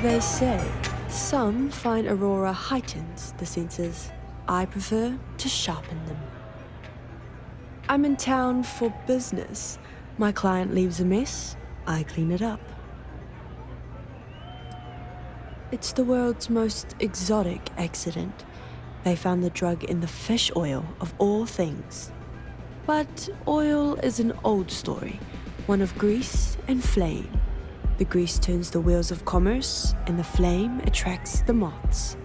They say some find Aurora heightens the senses. I prefer to sharpen them. I'm in town for business. My client leaves a mess, I clean it up. It's the world's most exotic accident. They found the drug in the fish oil of all things. But oil is an old story, one of grease and flame. The grease turns the wheels of commerce, and the flame attracts the moths.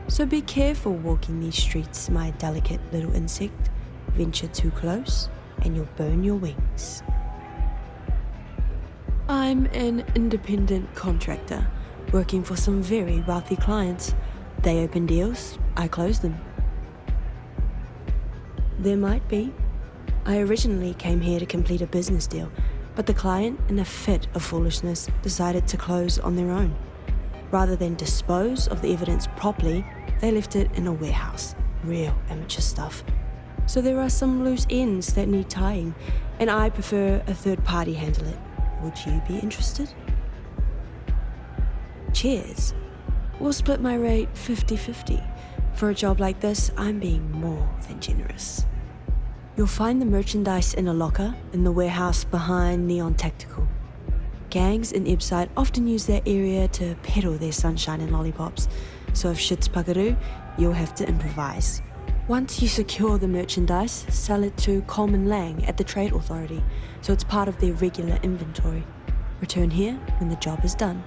So be careful walking these streets, my delicate little insect. Venture too close, and you'll burn your wings. I'm an independent contractor, working for some very wealthy clients. They open deals, I close them. There might be. I originally came here to complete a business deal, but the client, in a fit of foolishness, decided to close on their own. Rather than dispose of the evidence properly, they left it in a warehouse. Real amateur stuff. So there are some loose ends that need tying, and I prefer a third party handle it. Would you be interested? Cheers. We'll split my rate 50-50. For a job like this, I'm being more than generous. You'll find the merchandise in a locker in the warehouse behind Neon Tactical. Gangs in Ebside often use that area to peddle their sunshine and lollipops, so if shit's puckaroo, you'll have to improvise. Once you secure the merchandise, sell it to Coleman Lang at the Trade Authority, so it's part of their regular inventory. Return here when the job is done.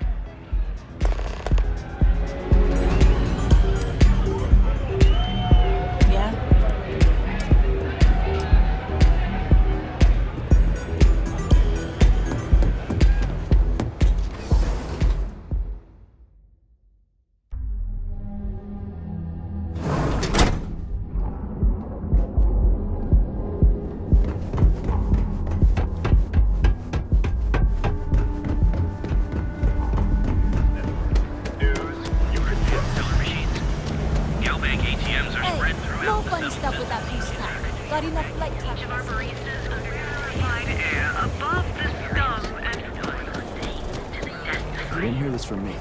You didn't hear this from me.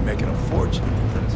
Making a fortune for this.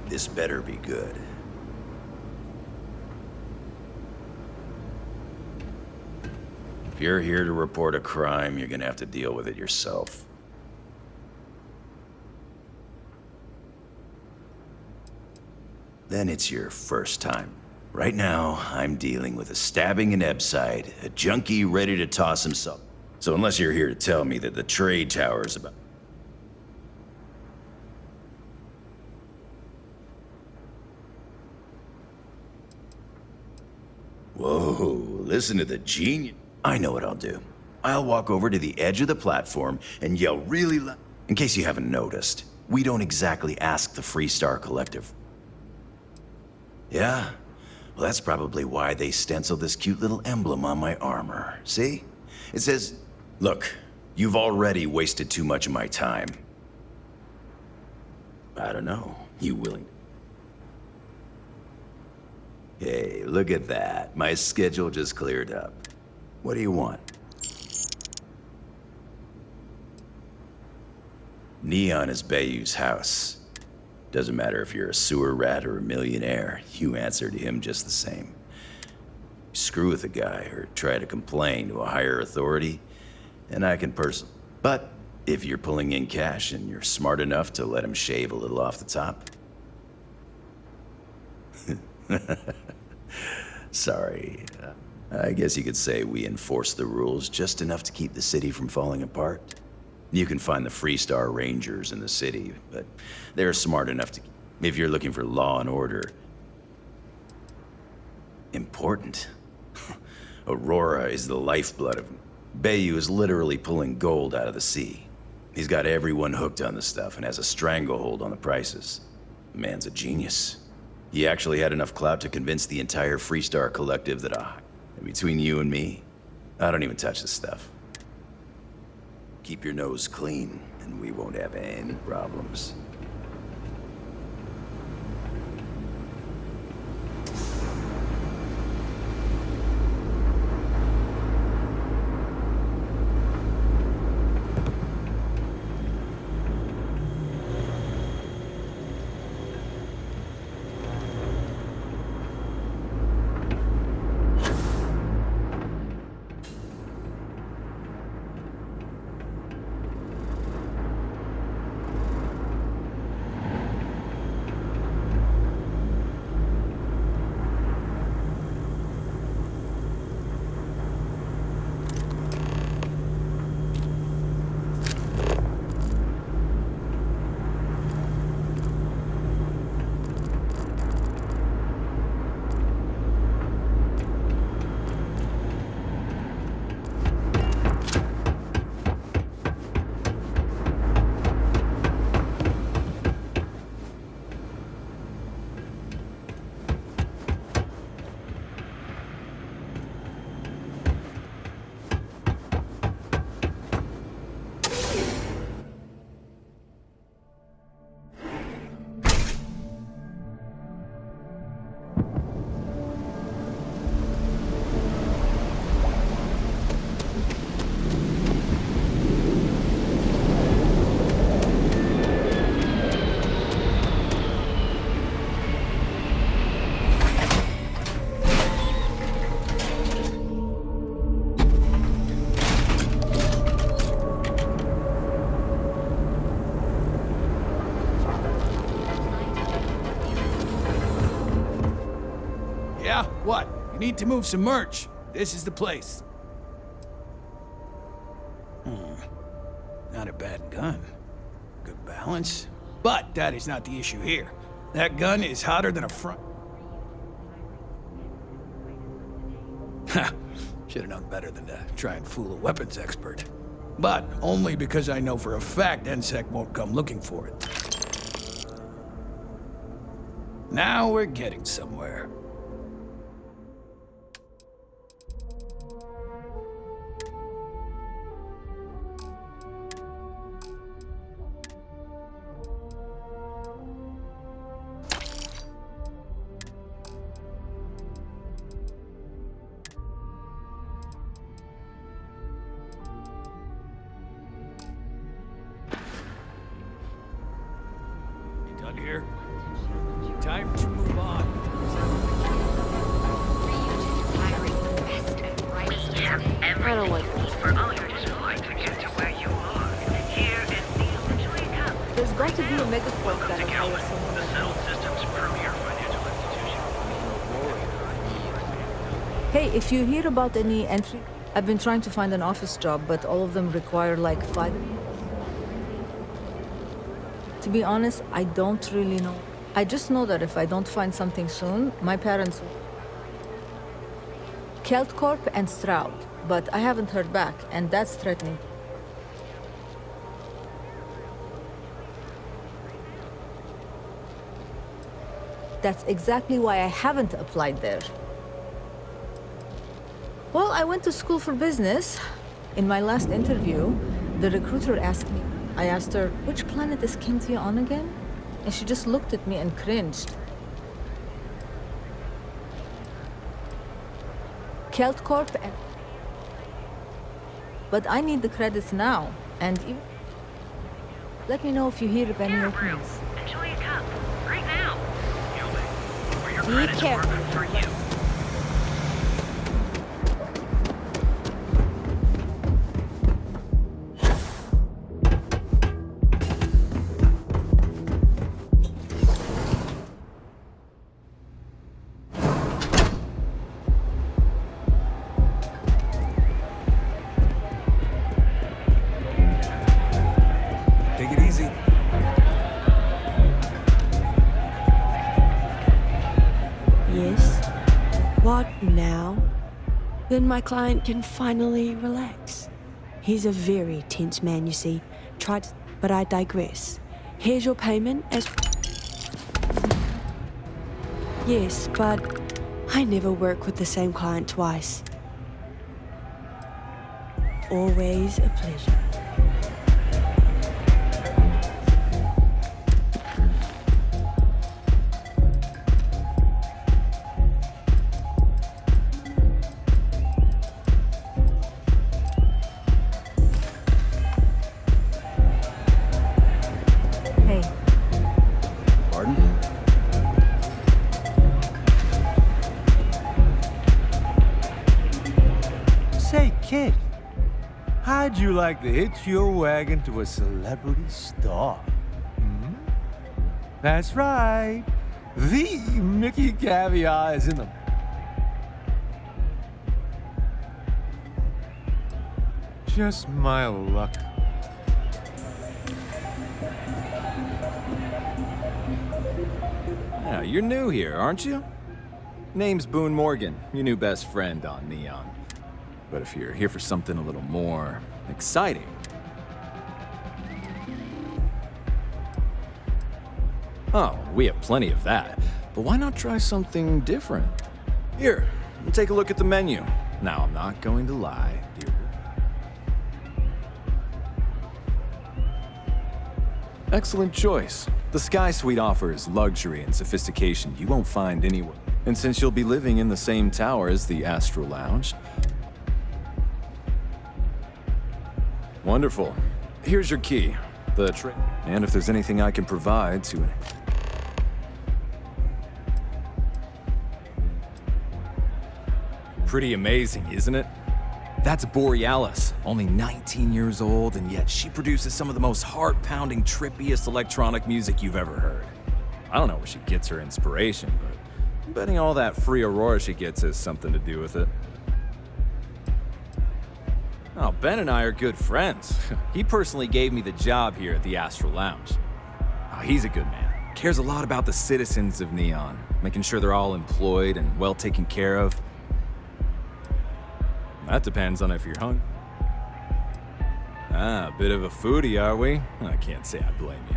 This better be good. If you're here to report a crime, you're gonna have to deal with it yourself. Then it's your first time. Right now, I'm dealing with a stabbing in Ebside, a junkie ready to toss himself. So unless you're here to tell me that the trade tower is about... Whoa, listen to the genius. I know what I'll do. I'll walk over to the edge of the platform and yell really loud. In case you haven't noticed, we don't exactly ask the Freestar Collective. Yeah? Well, that's probably why they stenciled this cute little emblem on my armor. See? It says, "Look, you've already wasted too much of my time." I don't know. You willing? Hey, look at that. My schedule just cleared up. What do you want? Neon is Bayou's house. Doesn't matter if you're a sewer rat or a millionaire, you answer to him just the same. Screw with a guy or try to complain to a higher authority, and I can personally. But if you're pulling in cash and you're smart enough to let him shave a little off the top. Sorry. I guess you could say we enforce the rules just enough to keep the city from falling apart. You can find the Freestar Rangers in the city, but they're smart enough to... If you're looking for law and order... Important. Aurora is the lifeblood of... Bayou is literally pulling gold out of the sea. He's got everyone hooked on the stuff and has a stranglehold on the prices. The man's a genius. He actually had enough clout to convince the entire Freestar collective that between you and me, I don't even touch this stuff. Keep your nose clean, and we won't have any problems. Yeah? What? You need to move some merch. This is the place. Not a bad gun. Good balance. But that is not the issue here. That gun is hotter than a front... Ha! Should have known better than to try and fool a weapons expert. But only because I know for a fact NSEC won't come looking for it. Now we're getting somewhere. Here. Time to move on. I don't like this. For all your display to get to where you are. Here in the eventually come. There's got to be a megaphone Welcome that to will Kelvin, hire someone the like settled me. systems premier financial institution. Hey, if you hear about any entry, I've been trying to find an office job, but all of them require like 5. To be honest, I don't really know. I just know that if I don't find something soon, my parents... Kelt Corp and Stroud, but I haven't heard back, and that's threatening. That's exactly why I haven't applied there. Well, I went to school for business. In my last interview, the recruiter asked me, I asked her, which planet is Cynthia on again? And she just looked at me and cringed. Kelt Corp and... But I need the credits now, and let me know if you hear of any openings. Enjoy a cup. Right now. Or your Be credits careful. work for you. Take it easy. Yes? What now? Then my client can finally relax. He's a very tense man, you see. But I digress. Here's your payment as... Yes, but I never work with the same client twice. Always a pleasure. Hey, Pardon? Say, kid, how'd you like to hitch your wagon to a celebrity star? Hmm? That's right. The Mickey Caviar is in the... Just my luck. Yeah, you're new here, aren't you? Name's Boone Morgan, your new best friend on Neon. But if you're here for something a little more exciting... Oh, we have plenty of that. But why not try something different? Here, take a look at the menu. Now, I'm not going to lie, dear. Excellent choice. The Sky Suite offers luxury and sophistication you won't find anywhere. And since you'll be living in the same tower as the Astral Lounge... Wonderful. Here's your key. And if there's anything I can provide to... Pretty amazing, isn't it? That's Borealis, only 19 years old, and yet she produces some of the most heart-pounding, trippiest electronic music you've ever heard. I don't know where she gets her inspiration, but I'm betting all that free Aurora she gets has something to do with it. Oh, Ben and I are good friends. He personally gave me the job here at the Astral Lounge. Oh, he's a good man. Cares a lot about the citizens of Neon, making sure they're all employed and well taken care of. That depends on if you're hungry. Ah, a bit of a foodie, are we? I can't say I blame you.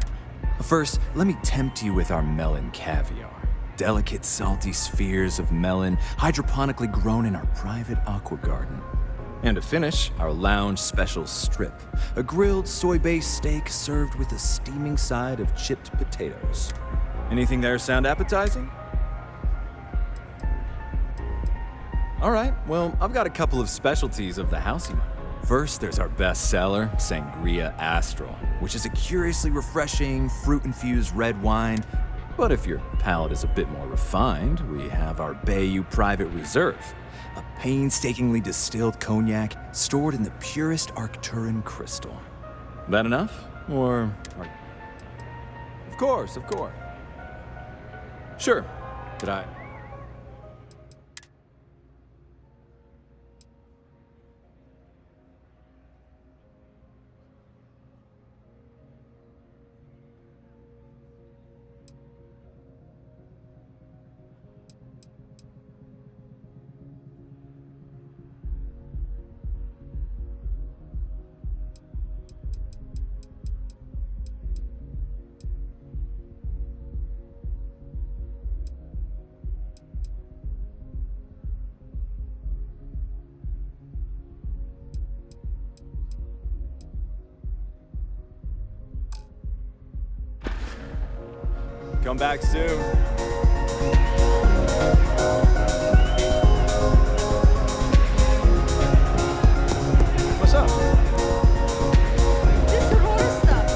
First, let me tempt you with our melon caviar. Delicate, salty spheres of melon, hydroponically grown in our private aqua garden. And to finish, our lounge special strip, a grilled soy-based steak served with a steaming side of chipped potatoes. Anything there sound appetizing? All right, well, I've got a couple of specialties of the housey. First, there's our best seller, Sangria Astral, which is a curiously refreshing, fruit-infused red wine. But if your palate is a bit more refined, we have our Bayou Private Reserve, a painstakingly distilled cognac stored in the purest Arcturan crystal. That enough? Or... Of course, of course. Sure. Did I... Come back soon. What's up? This Aurora stuff.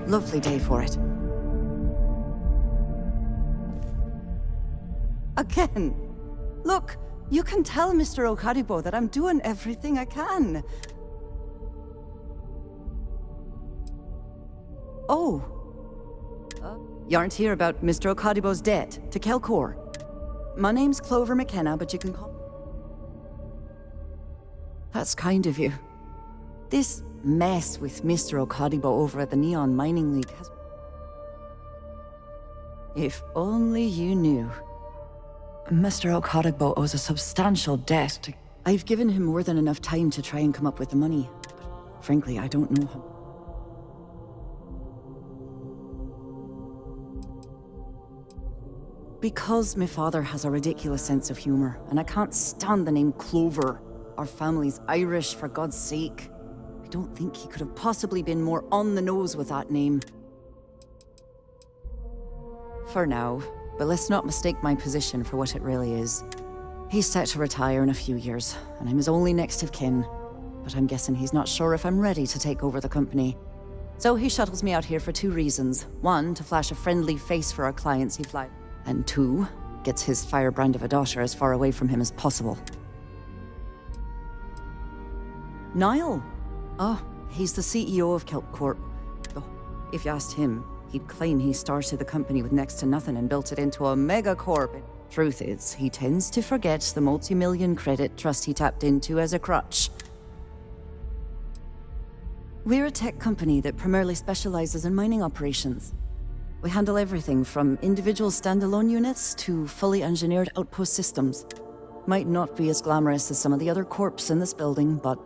Lovely day for it. Again. Look, you can tell Mr. Okaribo that I'm doing everything I can. Oh. You aren't here about Mr. Okaribo's debt to Kelcor. My name's Clover McKenna, but you can call... That's kind of you. This mess with Mr. Okaribo over at the Neon Mining League has... If only you knew. Mr. Okaribo owes a substantial debt to... I've given him more than enough time to try and come up with the money. But frankly, I don't know him. Because my father has a ridiculous sense of humor, and I can't stand the name Clover. Our family's Irish, for God's sake. I don't think he could have possibly been more on the nose with that name. For now, but let's not mistake my position for what it really is. He's set to retire in a few years, and I'm his only next of kin. But I'm guessing he's not sure if I'm ready to take over the company. So he shuttles me out here for two reasons. One, to flash a friendly face for our clients he flies. And two, gets his firebrand of a daughter as far away from him as possible. Niall? Oh, he's the CEO of Kelp Corp. Oh, if you asked him, he'd claim he started the company with next to nothing and built it into a megacorp. Truth is, he tends to forget the multi-million credit trust he tapped into as a crutch. We're a tech company that primarily specializes in mining operations. We handle everything from individual standalone units to fully engineered outpost systems. Might not be as glamorous as some of the other corps in this building, but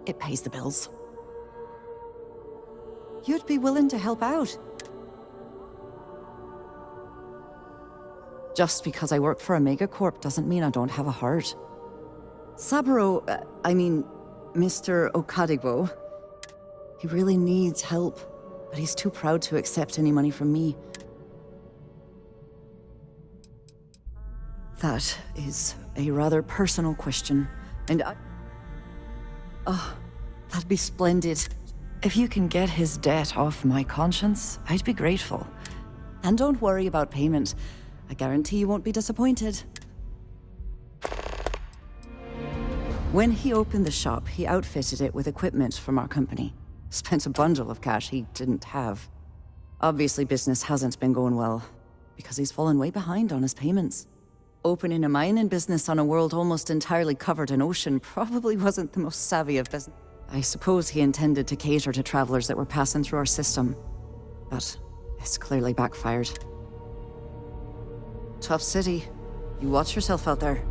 it pays the bills. You'd be willing to help out. Just because I work for a megacorp doesn't mean I don't have a heart. Saburo, Mr. Okaribo, he really needs help, but he's too proud to accept any money from me. That is a rather personal question, and that'd be splendid. If you can get his debt off my conscience, I'd be grateful. And don't worry about payment. I guarantee you won't be disappointed. When he opened the shop, he outfitted it with equipment from our company. Spent a bundle of cash he didn't have. Obviously, business hasn't been going well, because he's fallen way behind on his payments. Opening a mining business on a world almost entirely covered in ocean probably wasn't the most savvy of business. I suppose he intended to cater to travelers that were passing through our system, but it's clearly backfired. Tough city. You watch yourself out there.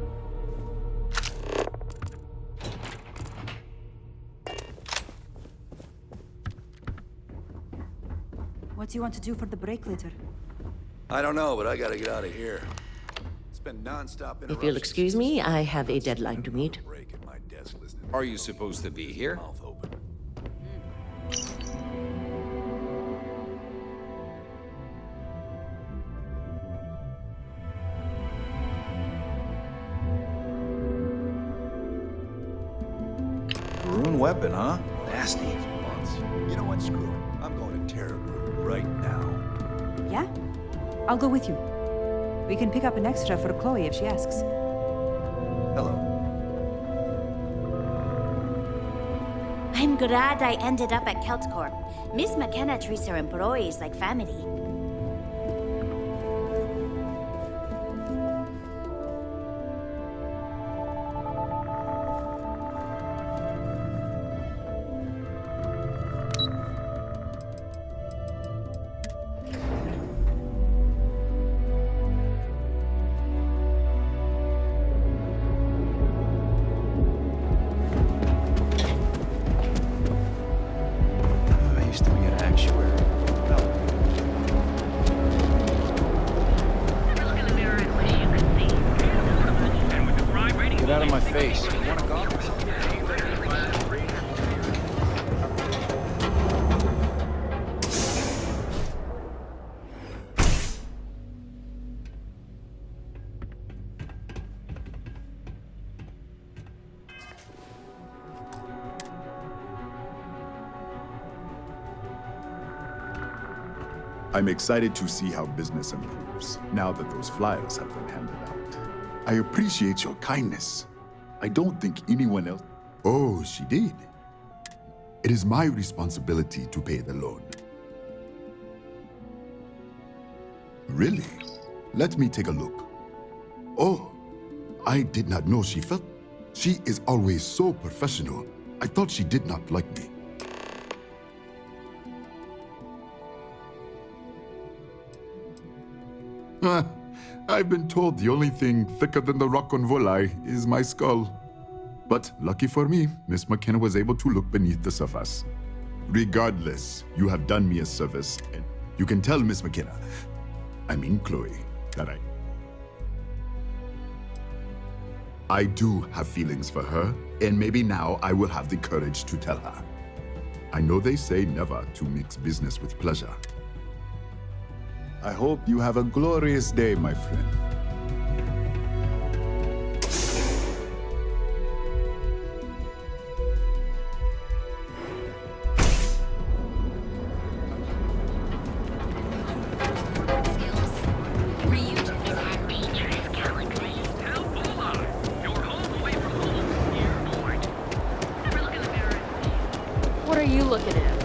What do you want to do for the break later? I don't know, but I gotta get out of here. It's been non-stop If you'll excuse me, I have a deadline to meet. break at my desk listening. Are you supposed to be here? Mouth open. Rune weapon, huh? Nasty. You know what? Screw it. I'm going to Terror right now. Yeah? I'll go with you. We can pick up an extra for Chloe if she asks. Hello. I'm glad I ended up at KeltCorp. Miss McKenna treats her employees like family. I used to be an actuary. Look in the mirror and wish you could see. And with the crime rating Get out of my face. You want a goggles? I'm excited to see how business improves now that those flyers have been handed out. I appreciate your kindness. I don't think anyone else. Oh, she did. It is my responsibility to pay the loan. Really? Let me take a look. Oh, I did not know she felt. She is always so professional. I thought she did not like me. I've been told the only thing thicker than the rock on Volai is my skull. But lucky for me, Miss McKenna was able to look beneath the surface. Regardless, you have done me a service, and you can tell Miss McKenna, I mean Chloe, that I do have feelings for her, and maybe now I will have the courage to tell her. I know they say never to mix business with pleasure. I hope you have a glorious day, my friend. What are you looking at?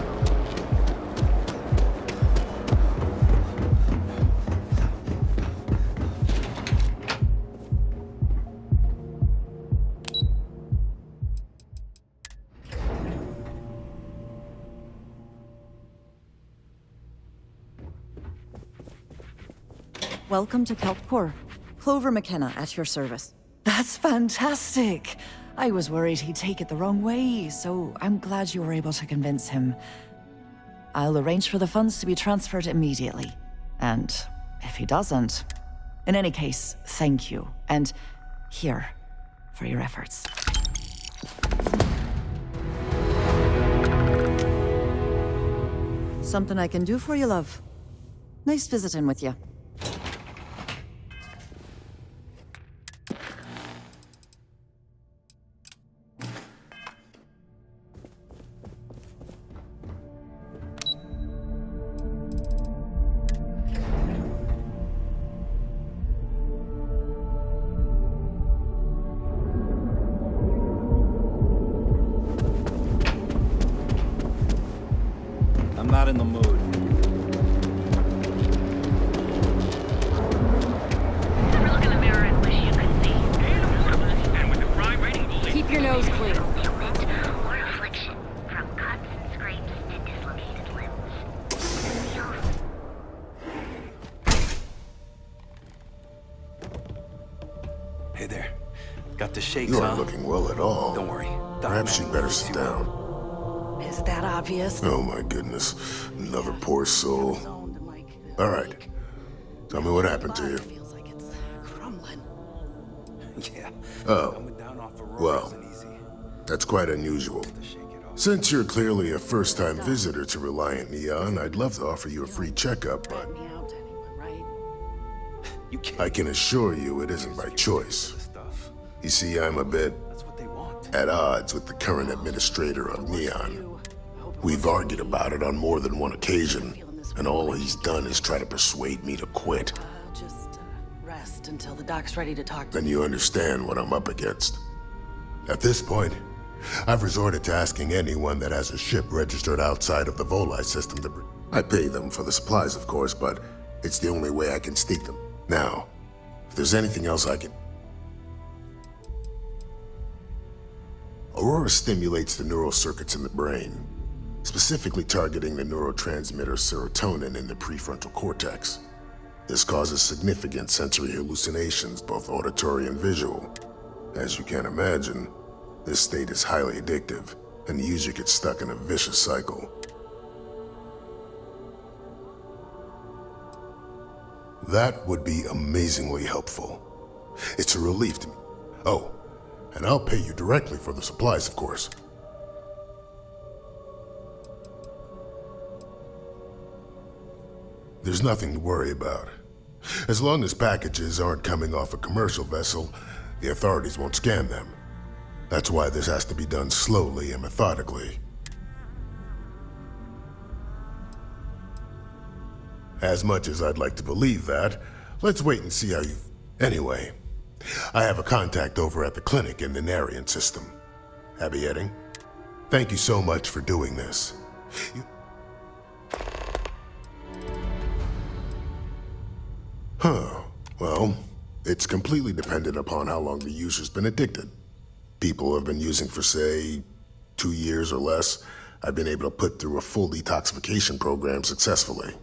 Welcome to KeltCorp. Clover McKenna at your service. That's fantastic! I was worried he'd take it the wrong way, so I'm glad you were able to convince him. I'll arrange for the funds to be transferred immediately. And if he doesn't... In any case, thank you. And here, for your efforts. Something I can do for you, love. Nice visiting with you. Hey there. Got the shakes, You huh? aren't looking well at all. Don't worry. Perhaps you'd better sit down. Is that obvious? Oh my goodness. Another poor soul. All right. Tell me what happened to you. Feels like it's crumbling. Yeah. Oh. Well, that's quite unusual. Since you're clearly a first-time visitor to Reliant Neon, I'd love to offer you a free checkup, but I can assure you it isn't by choice. You see, I'm a bit at odds with the current administrator of Neon. We've argued about it on more than one occasion, and all he's done is try to persuade me to quit. I'll just rest until the doc's ready to talk to Then you understand what I'm up against. At this point, I've resorted to asking anyone that has a ship registered outside of the Volai system to I pay them for the supplies, of course, but it's the only way I can sneak them. Now, if there's anything else I can... Aurora stimulates the neural circuits in the brain, specifically targeting the neurotransmitter serotonin in the prefrontal cortex. This causes significant sensory hallucinations, both auditory and visual. As you can imagine, this state is highly addictive, and the user gets stuck in a vicious cycle. That would be amazingly helpful. It's a relief to me. Oh, and I'll pay you directly for the supplies, of course. There's nothing to worry about. As long as packages aren't coming off a commercial vessel, the authorities won't scan them. That's why this has to be done slowly and methodically. As much as I'd like to believe that, let's wait and see how you... Anyway, I have a contact over at the clinic in the Narian system. Abby Edding, thank you so much for doing this. Well, it's completely dependent upon how long the user's been addicted. People have been using for, say, 2 years or less. I've been able to put through a full detoxification program successfully.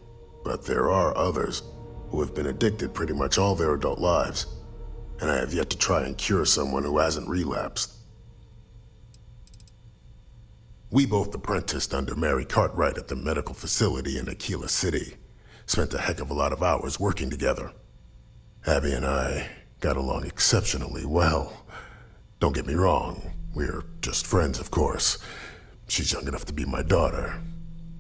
But there are others who have been addicted pretty much all their adult lives, and I have yet to try and cure someone who hasn't relapsed. We both apprenticed under Mary Cartwright at the medical facility in Aquila City. Spent a heck of a lot of hours working together. Abby and I got along exceptionally well. Don't get me wrong, we're just friends, of course. She's young enough to be my daughter.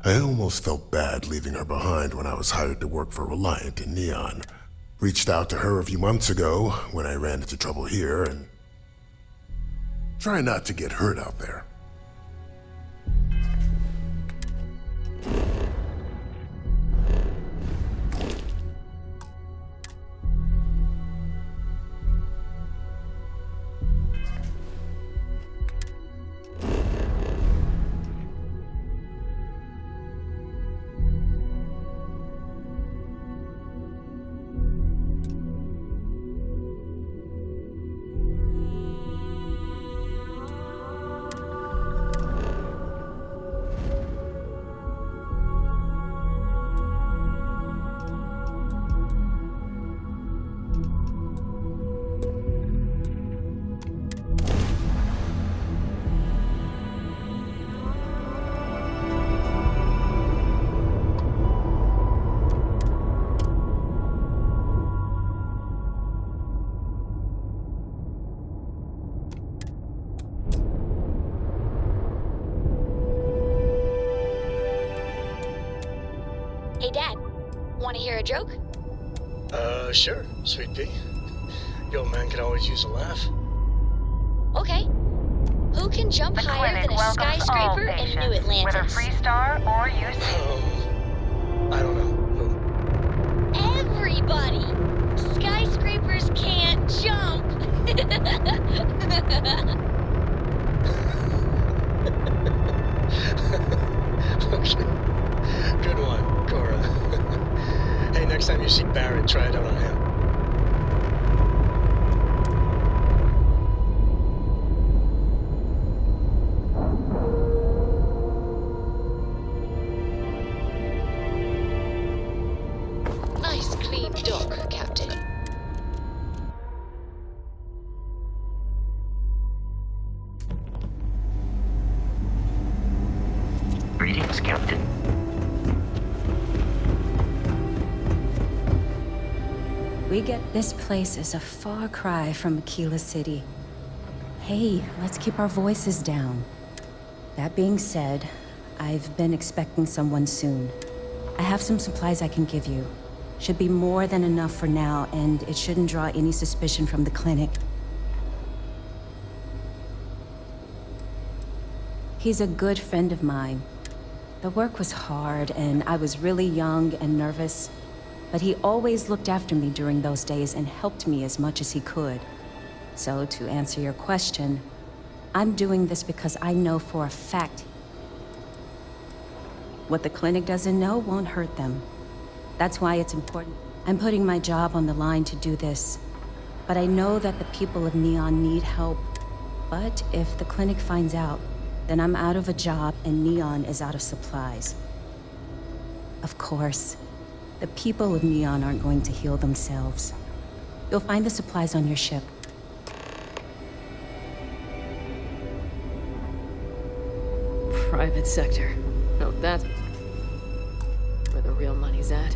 I almost felt bad leaving her behind when I was hired to work for Reliant in Neon. Reached out to her a few months ago when I ran into trouble here, and... Try not to get hurt out there. Hey, Dad. Want to hear a joke? Sure, Sweet Pea. Your old man could always use a laugh. Okay. Who can jump higher than a skyscraper in New Atlantis? Whether Freestar or UC. I don't know. Everybody! Skyscrapers can't jump! Okay. Good one, Cora. Hey, next time you see Barrett, try it out on him. Nice clean dock, Captain. This place is a far cry from Aquila City. Hey, let's keep our voices down. That being said, I've been expecting someone soon. I have some supplies I can give you. Should be more than enough for now, and it shouldn't draw any suspicion from the clinic. He's a good friend of mine. The work was hard, and I was really young and nervous. But he always looked after me during those days and helped me as much as he could. So, to answer your question, I'm doing this because I know for a fact what the clinic doesn't know won't hurt them. That's why it's important. I'm putting my job on the line to do this. But I know that the people of Neon need help. But if the clinic finds out, then I'm out of a job and Neon is out of supplies. Of course, the people of Neon aren't going to heal themselves. You'll find the supplies on your ship. Private sector. Oh, that's where the real money's at.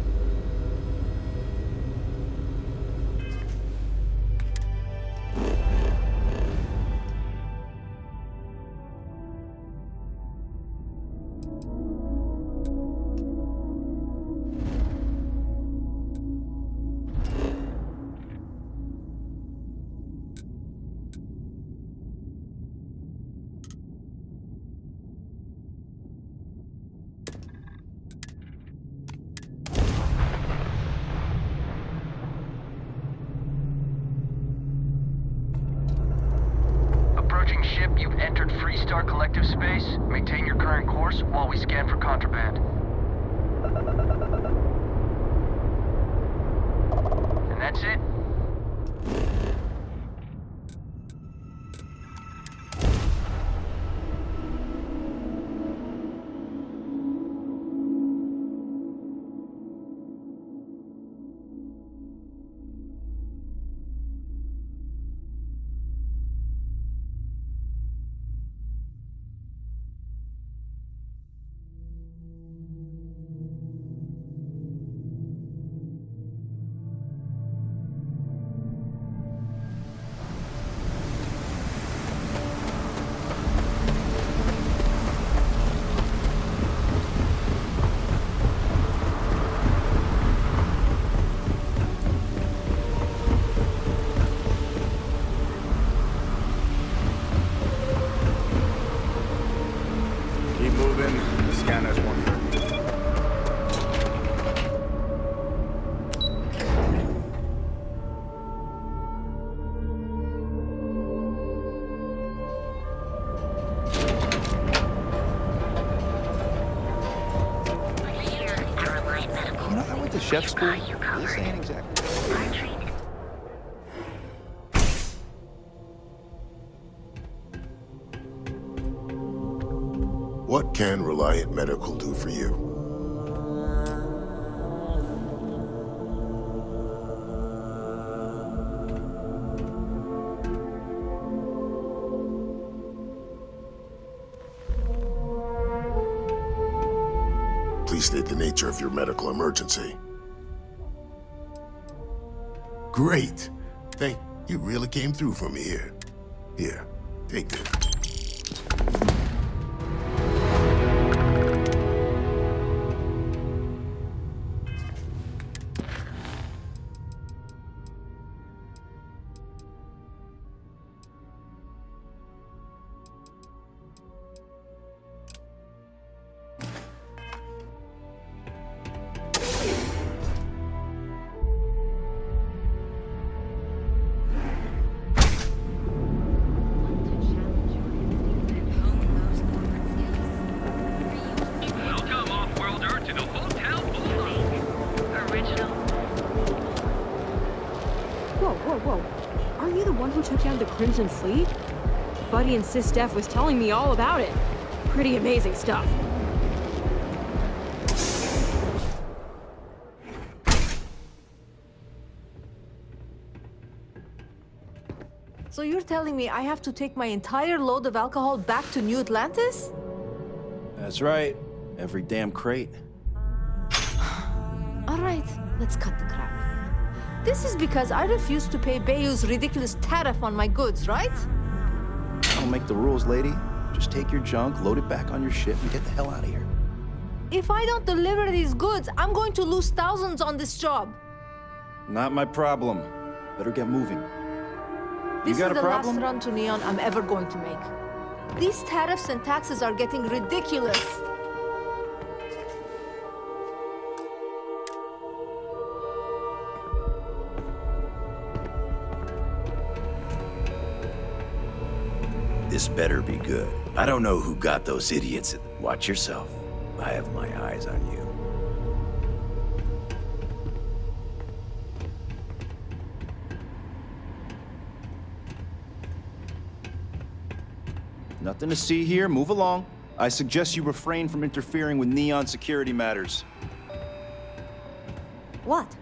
Approaching ship, you've entered Freestar Collective space. Maintain your current course while we scan for contraband. And that's it. Chef school? This ain't exactly. What can Reliant Medical do for you? Please state the nature of your medical emergency. Great. You really came through for me here. Here, take this. Crimson Fleet? Buddy and Sis Steph was telling me all about it. Pretty amazing stuff. So you're telling me I have to take my entire load of alcohol back to New Atlantis? That's right. Every damn crate. All right, let's cut the crap. This is because I refused to pay Bayou's ridiculous tariff on my goods, right? I don't make the rules, lady. Just take your junk, load it back on your ship, and get the hell out of here. If I don't deliver these goods, I'm going to lose thousands on this job. Not my problem. Better get moving. This You got is a the problem? last run to Neon I'm ever going to make. These tariffs and taxes are getting ridiculous. This better be good. I don't know who got those idiots. Watch yourself. I have my eyes on you. Nothing to see here. Move along. I suggest you refrain from interfering with Neon security matters. What?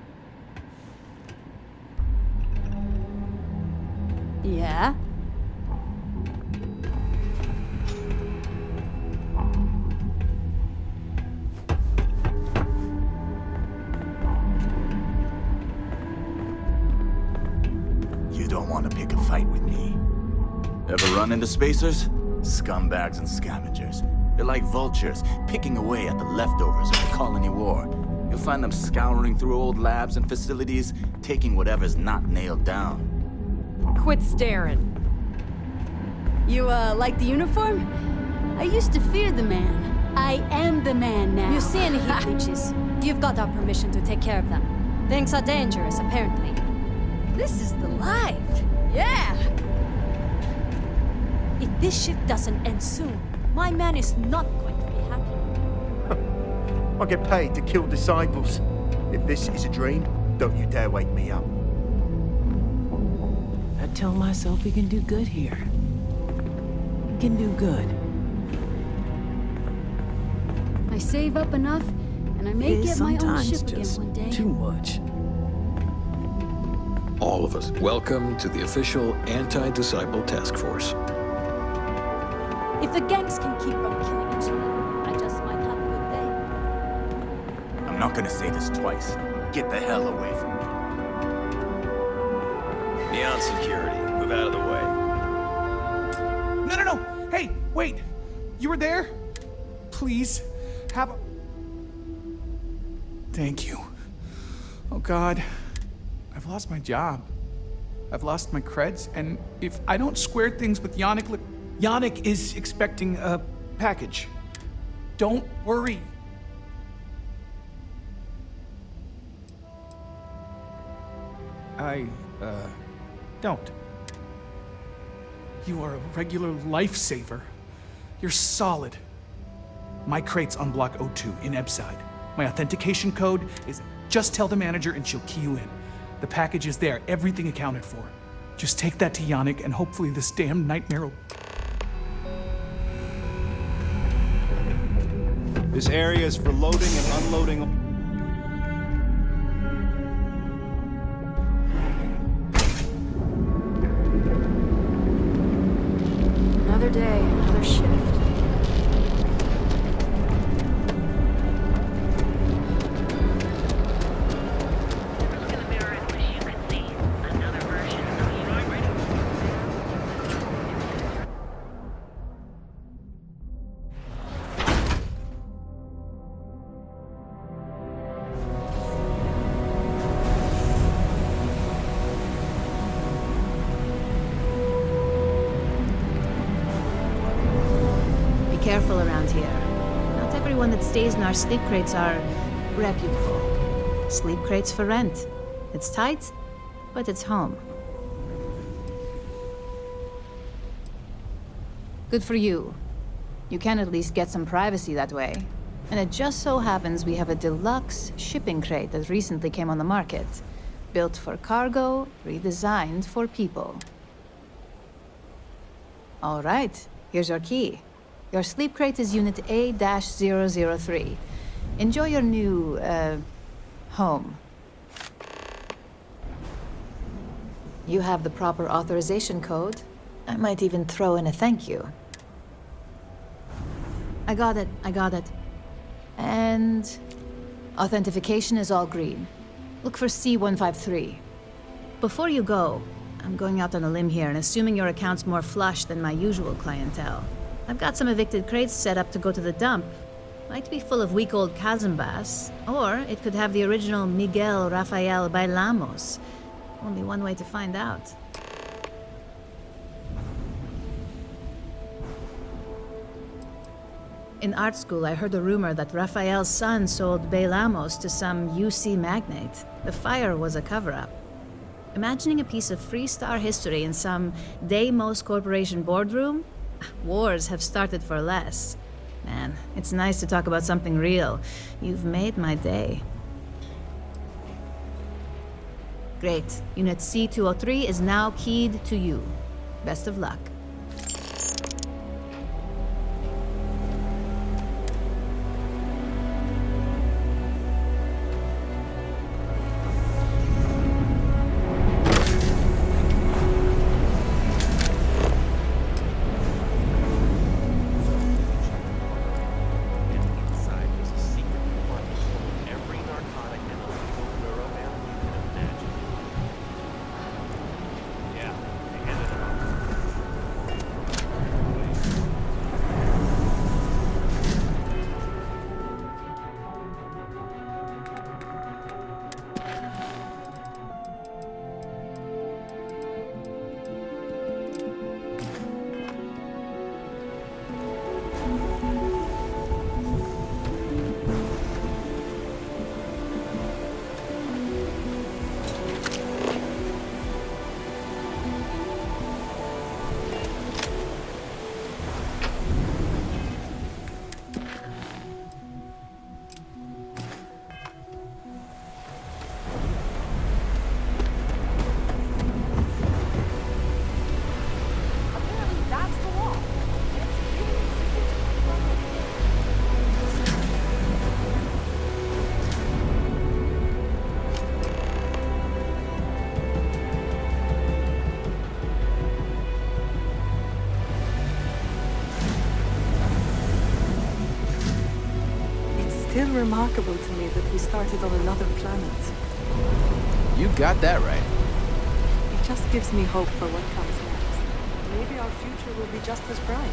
Yeah? You don't want to pick a fight with me. Ever run into spacers? Scumbags and scavengers. They're like vultures, picking away at the leftovers of the colony war. You'll find them scouring through old labs and facilities, taking whatever's not nailed down. Quit staring. You, like the uniform? I used to fear the man. I am the man now. You see any heat leeches? You've got our permission to take care of them. Things are dangerous, apparently. This is the life. Yeah! If this shit doesn't end soon, my man is not going to be happy. I get paid to kill disciples. If this is a dream, don't you dare wake me up. I tell myself we can do good here. We can do good. I save up enough, and I may get my own ship again just one day. too much. All of us, welcome to the official Anti-Disciple Task Force. If the gangs can keep from killing each other, I just might have a good day. I'm not gonna say this twice. Get the hell away from me. Neon security, move out of the way. No. Hey, wait. You were there? Please, have a... Thank you. Oh, God. I've lost my job. I've lost my creds, and if I don't square things with Yannick... Yannick is expecting a package. Don't worry. Don't. You are a regular lifesaver. You're solid. My crate's on Block 02 in Ebside. My authentication code is... Just tell the manager and she'll key you in. The package is there, everything accounted for. Just take that to Yannick and hopefully this damn nightmare will... This area is for loading and unloading. Another day, another shift. Careful around here. Not everyone that stays in our sleep crates are reputable. Sleep crates for rent. It's tight, but it's home. Good for you. You can at least get some privacy that way. And it just so happens we have a deluxe shipping crate that recently came on the market. Built for cargo, redesigned for people. All right, here's your key. Your sleep crate is Unit A-003. Enjoy your new, home. You have the proper authorization code. I might even throw in a thank you. I got it. And... authentication is all green. Look for C-153. Before you go, I'm going out on a limb here and assuming your account's more flush than my usual clientele. I've got some evicted crates set up to go to the dump. Might be full of week-old Kazambas, or it could have the original Miguel Rafael Bailamos. Only one way to find out. In art school, I heard a rumor that Rafael's son sold Bailamos to some UC magnate. The fire was a cover-up. Imagining a piece of Freestar history in some Deimos Corporation boardroom? Wars have started for less. Man, it's nice to talk about something real. You've made my day. Great. Unit C-203 is now keyed to you. Best of luck. Still remarkable to me that we started on another planet. You got that right. It just gives me hope for what comes next. Maybe our future will be just as bright.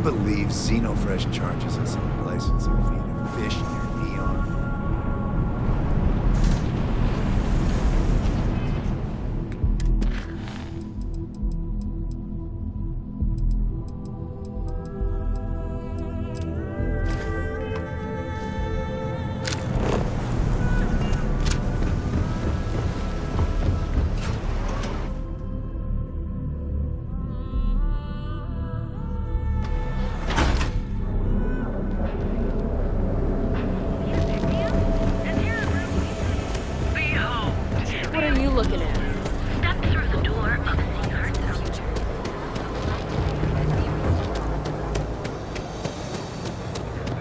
believe Xenofresh charges us a licensing fee to fish near Neon? What are you looking at? Step through the door of the secret.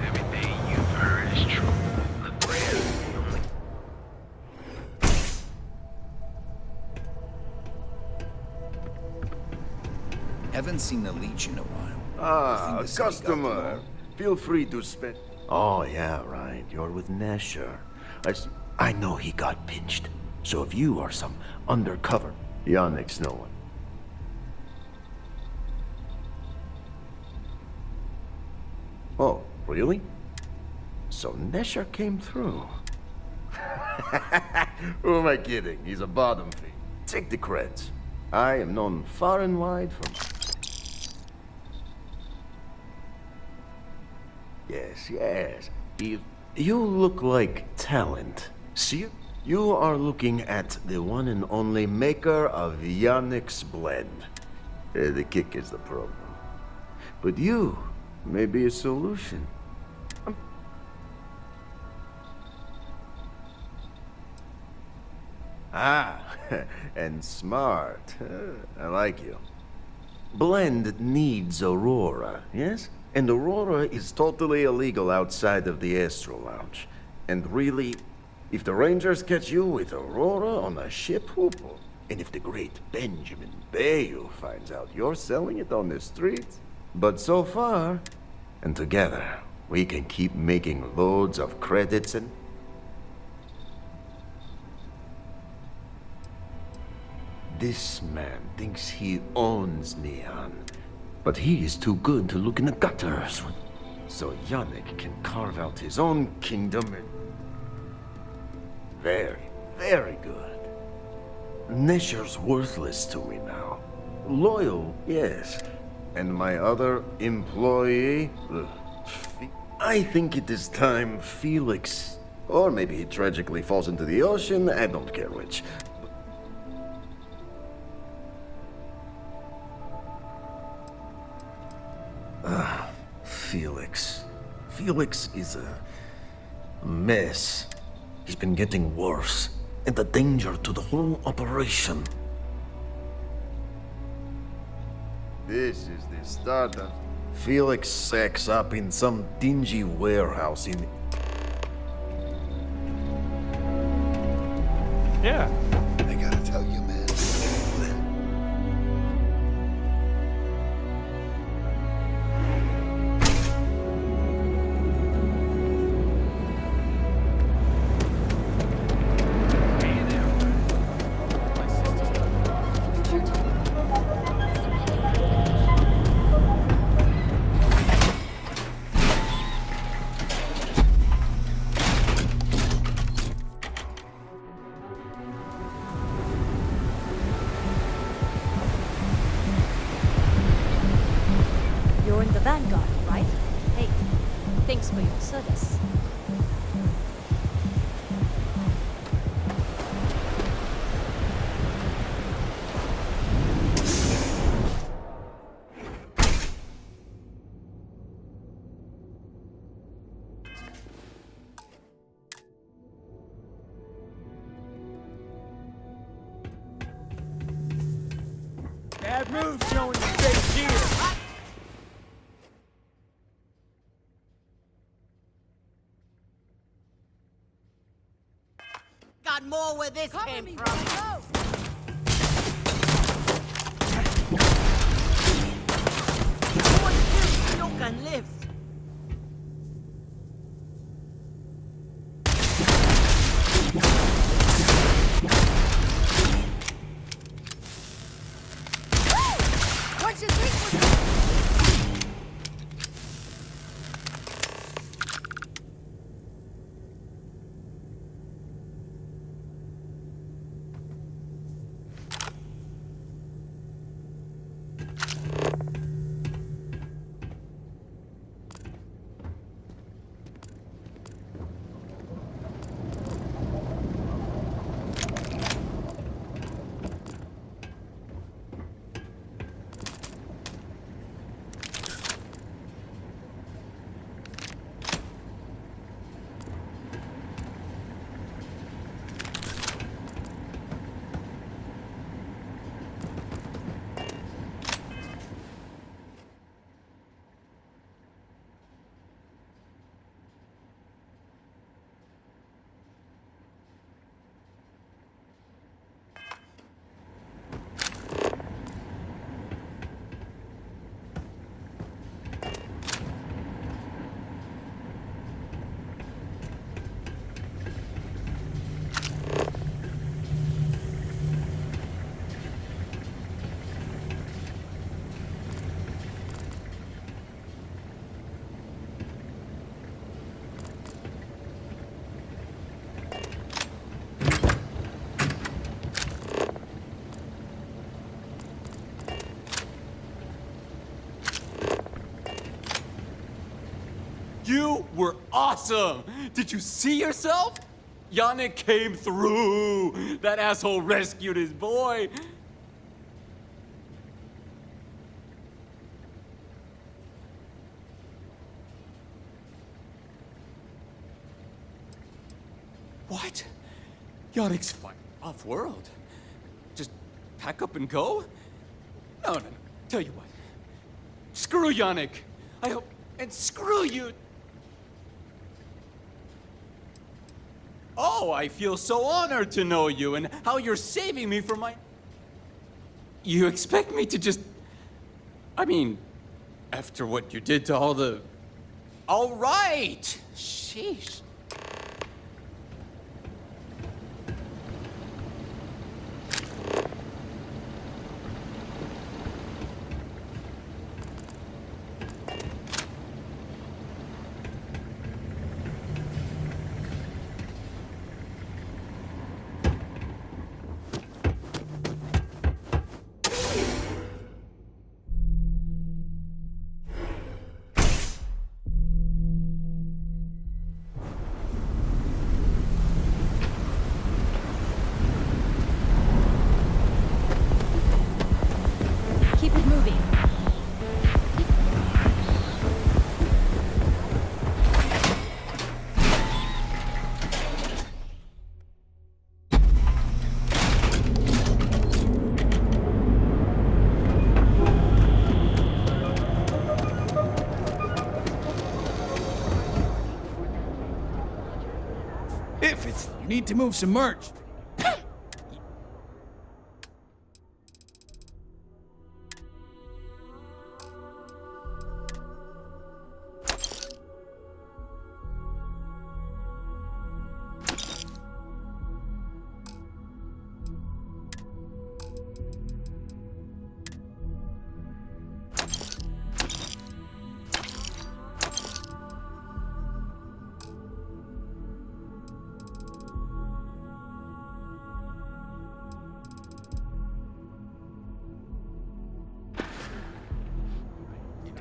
Everything you've heard is true. The brand only. Haven't seen the Leech in a while. Ah, The city got customer. along. Feel free to spend. Oh, yeah, right. You're with Nesher. I know he got pinched. So if you are some undercover, Yannick's no one. Oh, really? So Nesher came through. Who am I kidding? He's a bottom feed. Take the creds. I am known far and wide for... Yes. You look like talent. See? You are looking at the one and only maker of Yannick's blend. The kick is the problem. But you may be a solution. And smart. I like you. Blend needs Aurora, yes? And Aurora is totally illegal outside of the Astro Lounge. And really, if the Rangers catch you with Aurora on a ship, whoop, and if the great Benjamin Bayou finds out you're selling it on the streets. But so far, and together, we can keep making loads of credits and... This man thinks he owns Neon, but he is too good to look in the gutters. So Yannick can carve out his own kingdom and... Very good. Nesher's worthless to me now. Loyal, yes. And my other employee? I think it is time Felix... Or maybe he tragically falls into the ocean, I don't care which. Felix. Felix is a mess. He's been getting worse, and a danger to the whole operation. This is the start of... Felix sacks up in some dingy warehouse in... Yeah. I gotta tell you, man. You're in the Vanguard, right? Hey, thanks for your service. Bad move showing your face here. Got more where this came from. No gun lives. What you think was You were awesome! Did you see yourself? Yannick came through! That asshole rescued his boy! What? Yannick's fine. Off-world? Just pack up and go? No. Tell you what. Screw Yannick! I hope... And screw you! Oh, I feel so honored to know you and how you're saving me from my... You expect me to just... I mean, after what you did to all the... All right! Sheesh. Keep it moving. If it's... You need to move some merch.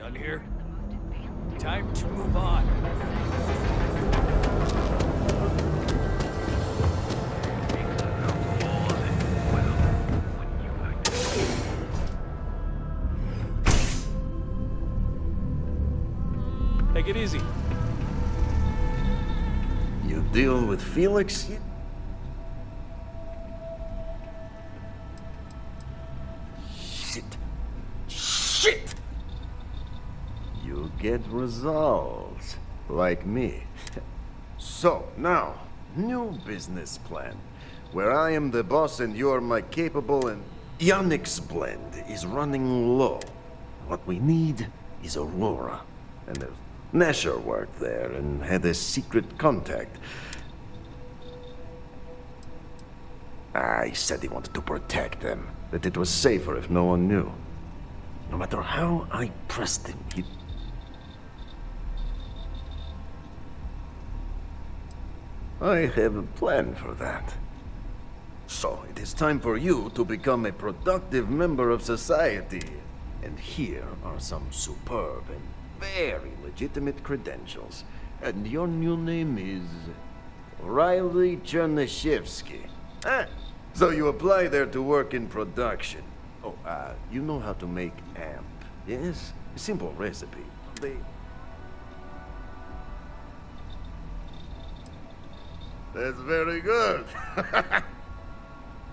Done here? Time to move on. Take it easy. You deal with Felix? Shit! You get results, like me. So, now, new business plan. Where I am the boss and you're my capable and... Yannick's blend is running low. What we need is Aurora. And there's Nesher worked there and had a secret contact. He said he wanted to protect them, that it was safer if no one knew. No matter how I pressed him, he... I have a plan for that. So, it is time for you to become a productive member of society. And here are some superb and very legitimate credentials. And your new name is... Riley Chernyshevsky. Ah, so you apply there to work in production. Oh, you know how to make amp, yes? A simple recipe. That's very good.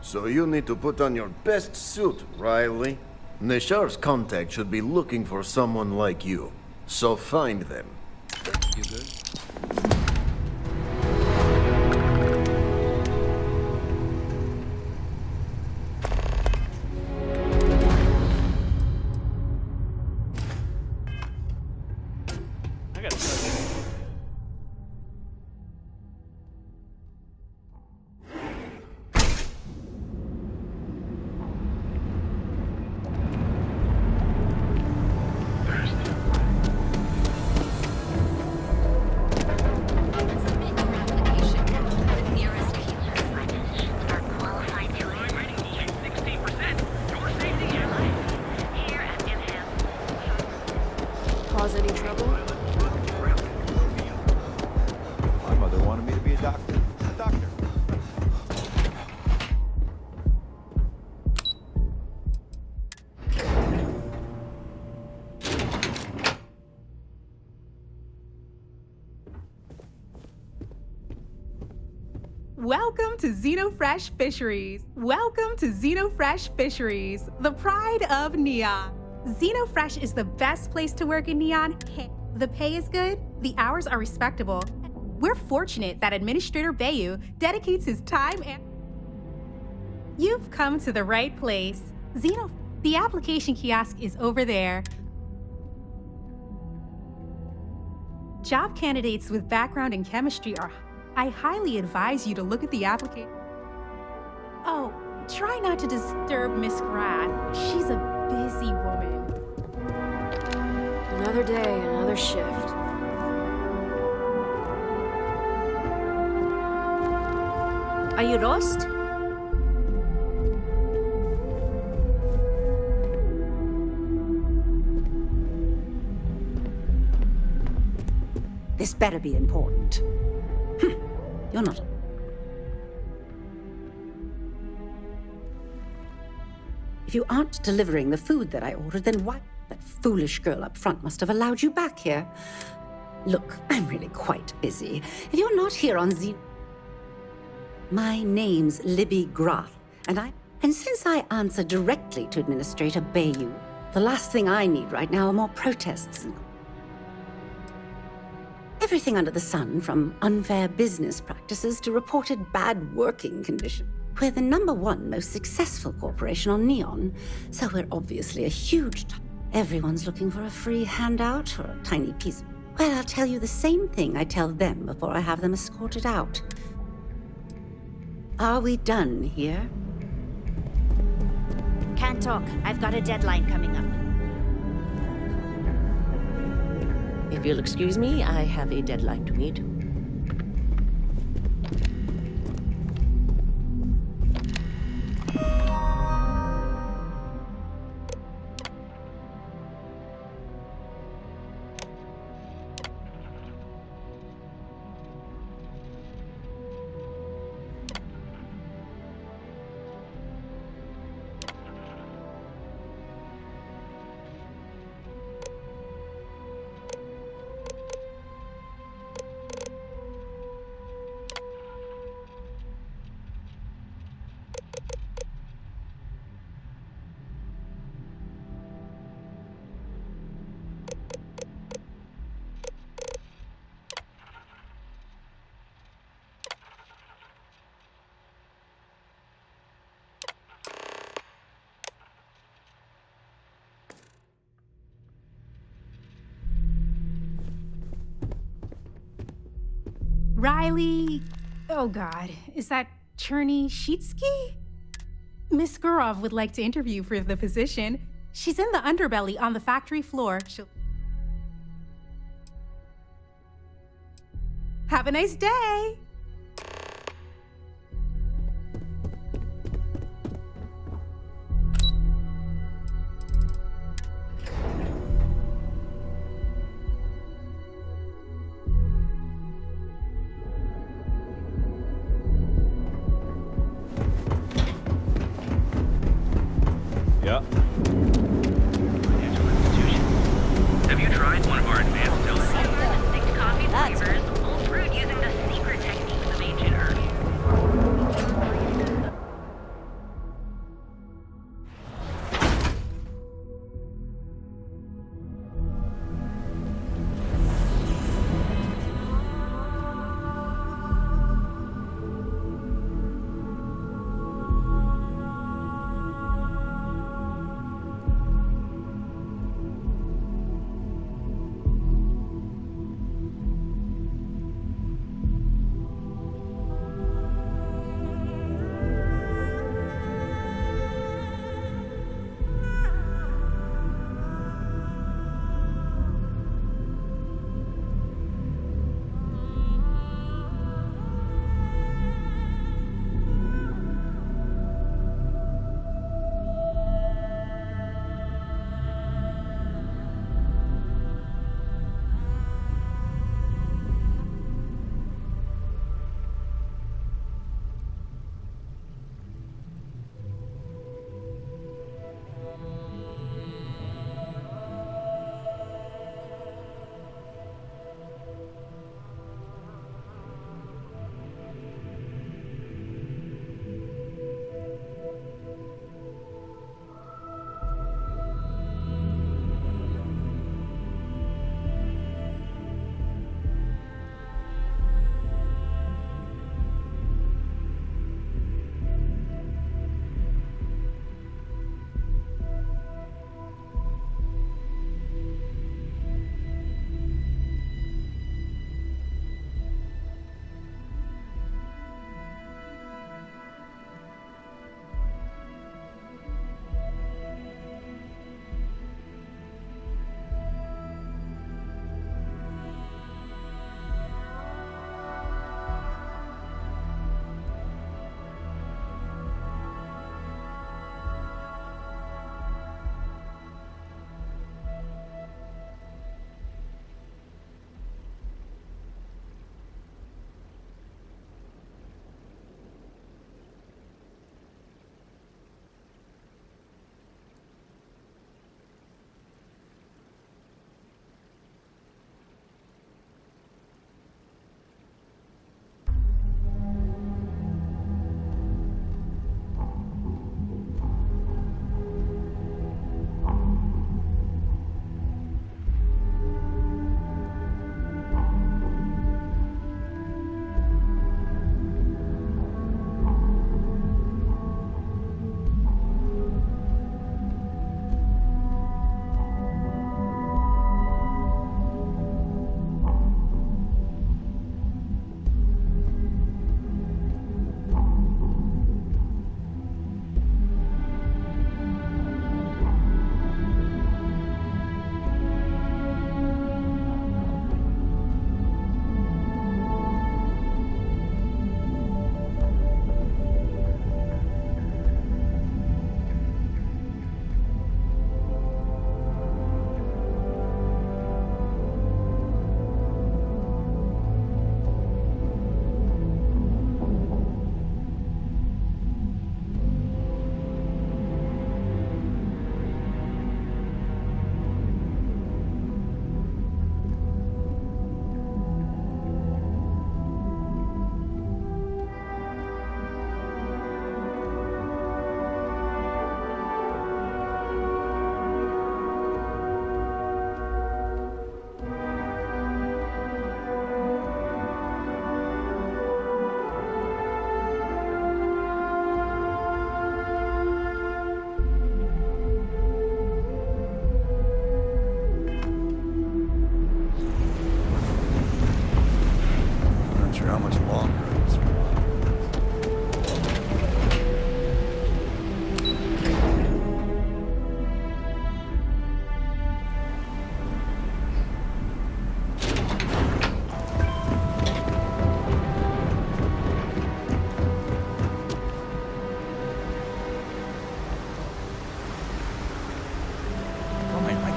So you need to put on your best suit, Riley. Neshar's contact should be looking for someone like you. So find them. You good? I gotta start. Cause any trouble? doctor. Doctor. Welcome to Xenofresh Fisheries. Welcome to Xenofresh Fisheries, the pride of Neon. Xenofresh is the best place to work in Neon. The pay is good, the hours are respectable. We're fortunate that Administrator Bayu dedicates his time and... You've come to the right place. The application kiosk is over there. Job candidates with background in chemistry are... I highly advise you to look at the application. Oh, try not to disturb Miss Grath. She's a busy woman. Another day, another shift. Are you lost? This better be important. You're not. If you aren't delivering the food that I ordered, then why? That foolish girl up front must have allowed you back here. Look, I'm really quite busy. If you're not here on My name's Libby Grath, and since I answer directly to Administrator Bayu, the last thing I need right now are more protests and everything under the sun, from unfair business practices to reported bad working conditions. We're the #1 most successful corporation on Neon, so we're obviously a huge... Everyone's looking for a free handout or a tiny piece. Well, I'll tell you the same thing I tell them before I have them escorted out. Are we done here? Can't talk. I've got a deadline coming up. If you'll excuse me, I have a deadline to meet. Riley... Oh God, is that Cherny-Sheetsky? Miss Gurov would like to interview for the position. She's in the underbelly on the factory floor. She'll... Have a nice day! Yeah. Have you tried one of our advanced distinct coffee flavors, all brewed using the secret technique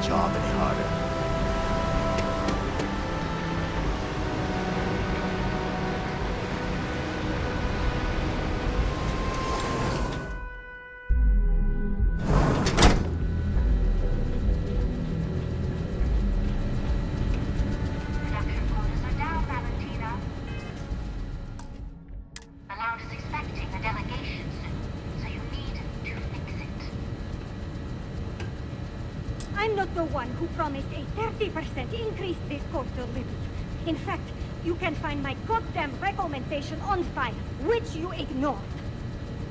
job any harder. Production quotas are down, Valentina. The lounge is expecting a delegation soon, so you need to fix it. I'm not the one who promised a 30% increase this quarter, Libby. In fact, you can find my goddamn recommendation on file, which you ignored.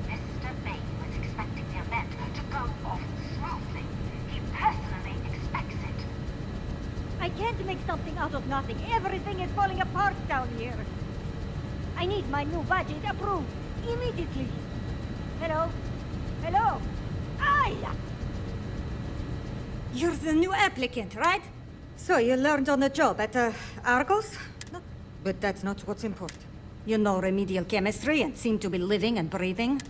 Mr. Bain was expecting the event to go off smoothly. He personally expects it. I can't make something out of nothing. Everything is falling apart down here. I need my new budget approved immediately. Hello? Hello? Aye! You're the new applicant, right? So you learned on the job at Argos? No. But that's not what's important. You know remedial chemistry and seem to be living and breathing.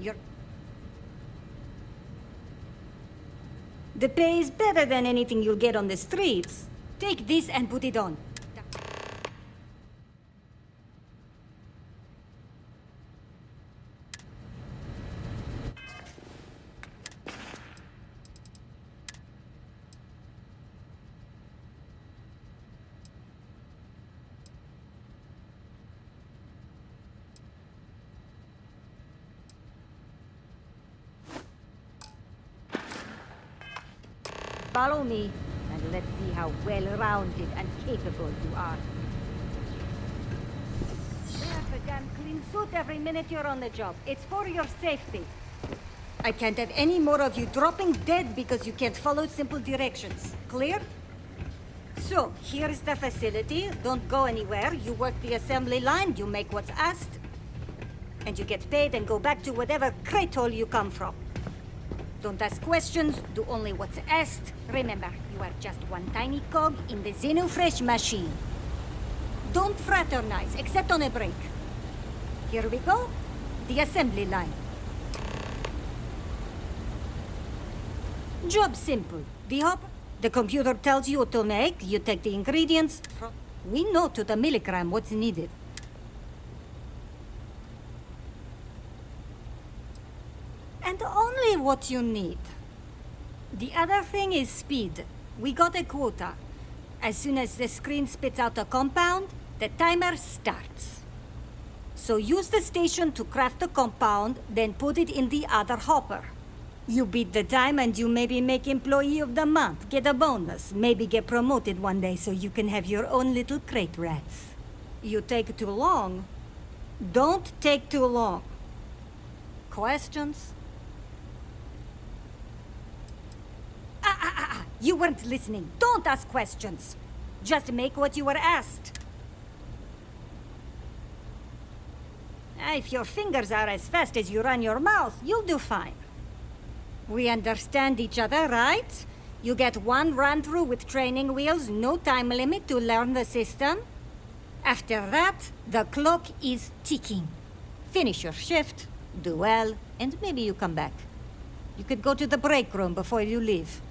The pay is better than anything you'll get on the streets. Take this and put it on. Follow me, and let's see how well-rounded and capable you are. Wear the damn clean suit every minute you're on the job. It's for your safety. I can't have any more of you dropping dead because you can't follow simple directions. Clear? So, here's the facility. Don't go anywhere. You work the assembly line, you make what's asked, and you get paid and go back to whatever crate hole you come from. Don't ask questions, do only what's asked. Remember, you are just one tiny cog in the Xenofresh machine. Don't fraternize, except on a break. Here we go. The assembly line. Job simple. The hopper, the computer tells you what to make, you take the ingredients. We know to the milligram what's needed. And only what you need. The other thing is speed. We got a quota. As soon as the screen spits out a compound, the timer starts. So use the station to craft the compound, then put it in the other hopper. You beat the time and you maybe make Employee of the Month, get a bonus, maybe get promoted one day so you can have your own little crate rats. You take too long. Don't take too long. Questions? You weren't listening. Don't ask questions. Just make what you were asked. If your fingers are as fast as you run your mouth, you'll do fine. We understand each other, right? You get one run-through with training wheels, no time limit to learn the system. After that, the clock is ticking. Finish your shift, do well, and maybe you come back. You could go to the break room before you leave.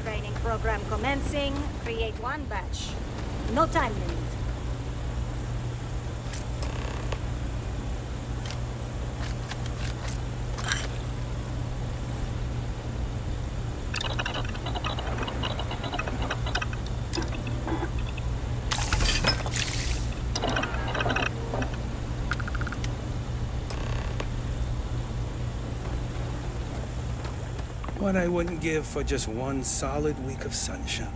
Training program commencing. Create one batch. No time limit. What I wouldn't give for just one solid week of sunshine.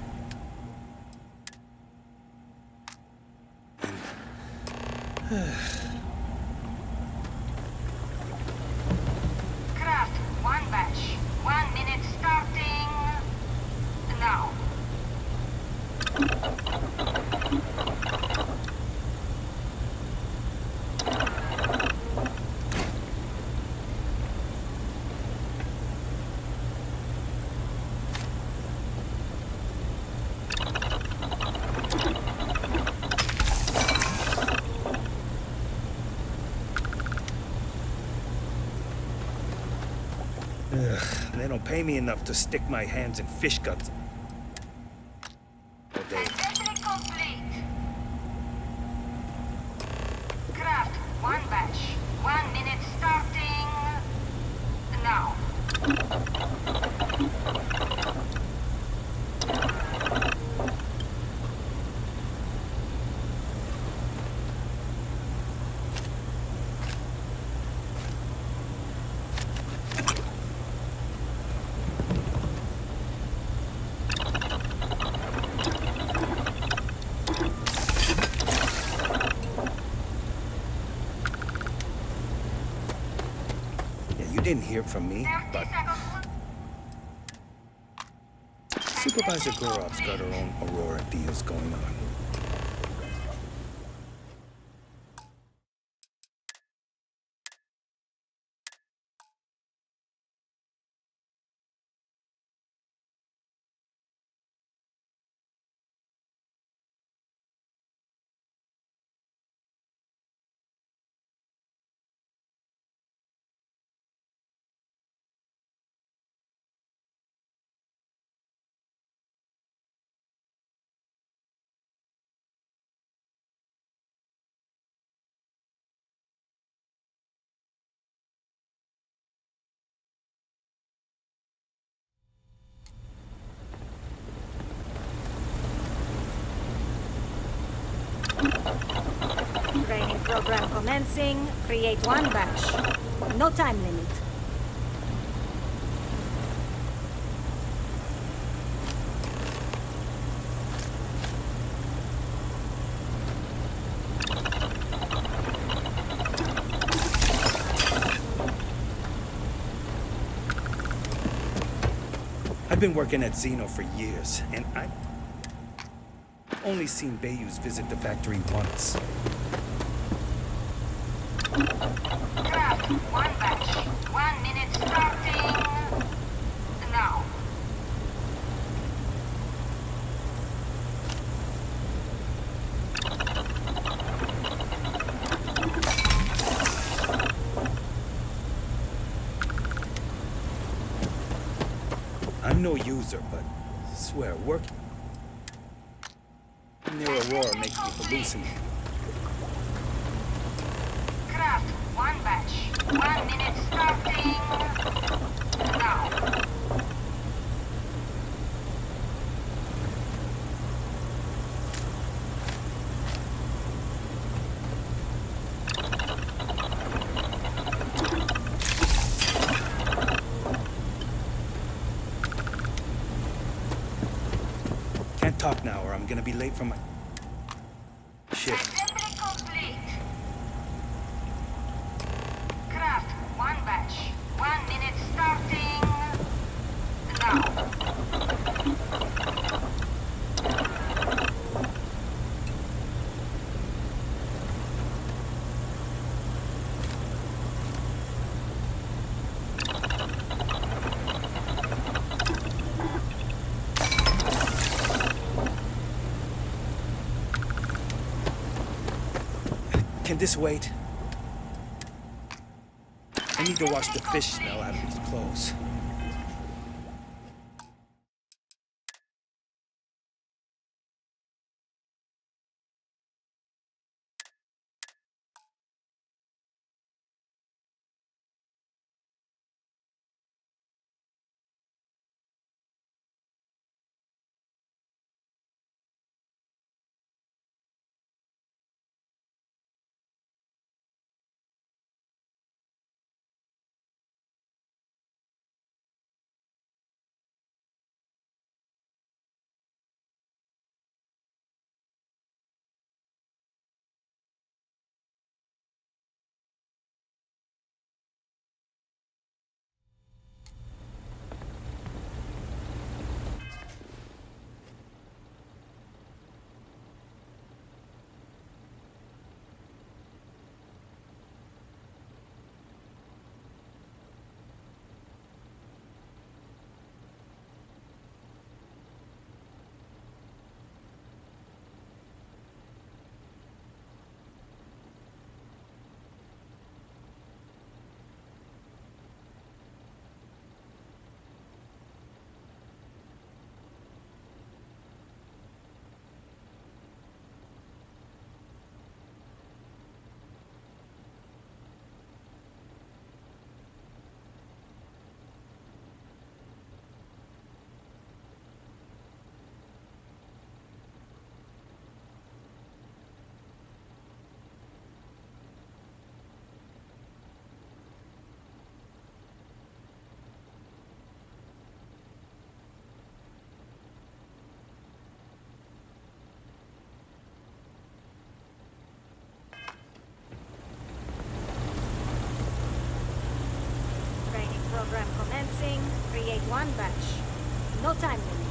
Craft one batch. 1 minute starting now. they don't pay me enough to stick my hands in fish guts. All day. Assembly complete. Craft one batch. 1 minute starting now. Yeah, you didn't hear from me, but Supervisor Gorov's got her own Aurora deals going on. Training program commencing. Create one batch. No time limit. I've been working at Xeno for years, and I've only seen Bayous visit the factory once. Craft one batch. 1 minute starting now. I'm no user, but I swear, working near Aurora makes me hallucinate. Craft one batch. 1 minute starting now. Can't talk now, or I'm gonna be late for my shift. Assembly complete. Craft one batch. 1 minute starting now. Can this wait? I need to wash the fish smell out of these clothes. one batch. No time limit.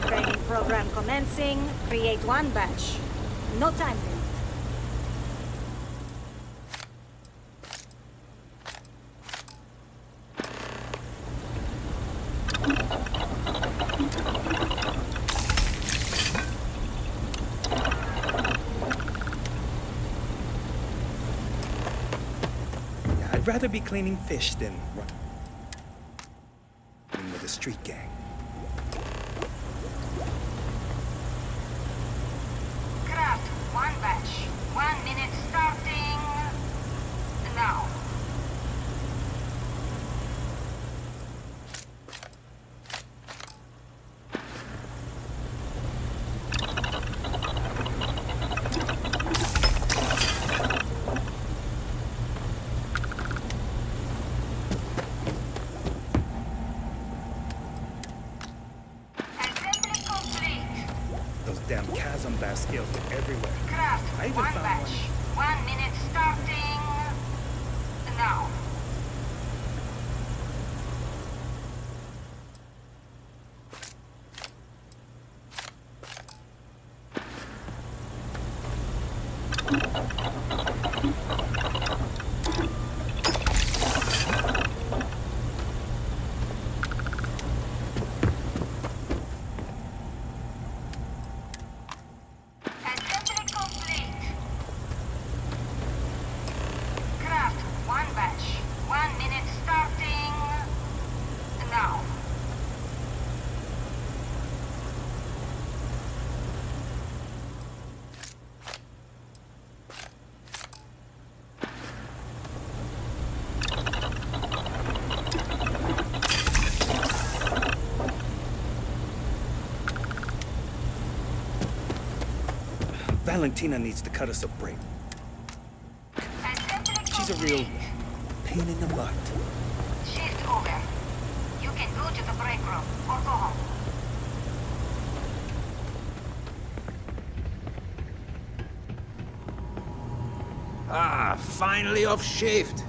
Training program commencing. Create one batch. No time limit. Yeah, I'd rather be cleaning fish than running with a street gang. Craft one batch. 1 minute starting now. Assembly complete. Those damn chasm skills are everywhere. Craft I even one found batch. 1 minute starting now. Assembly complete. Craft one batch. 1 minute starting now. Valentina needs to cut us a break. Assembly She's a real complete. pain in the butt. Shift over. You can go to the break room or go home. Ah, finally off shift.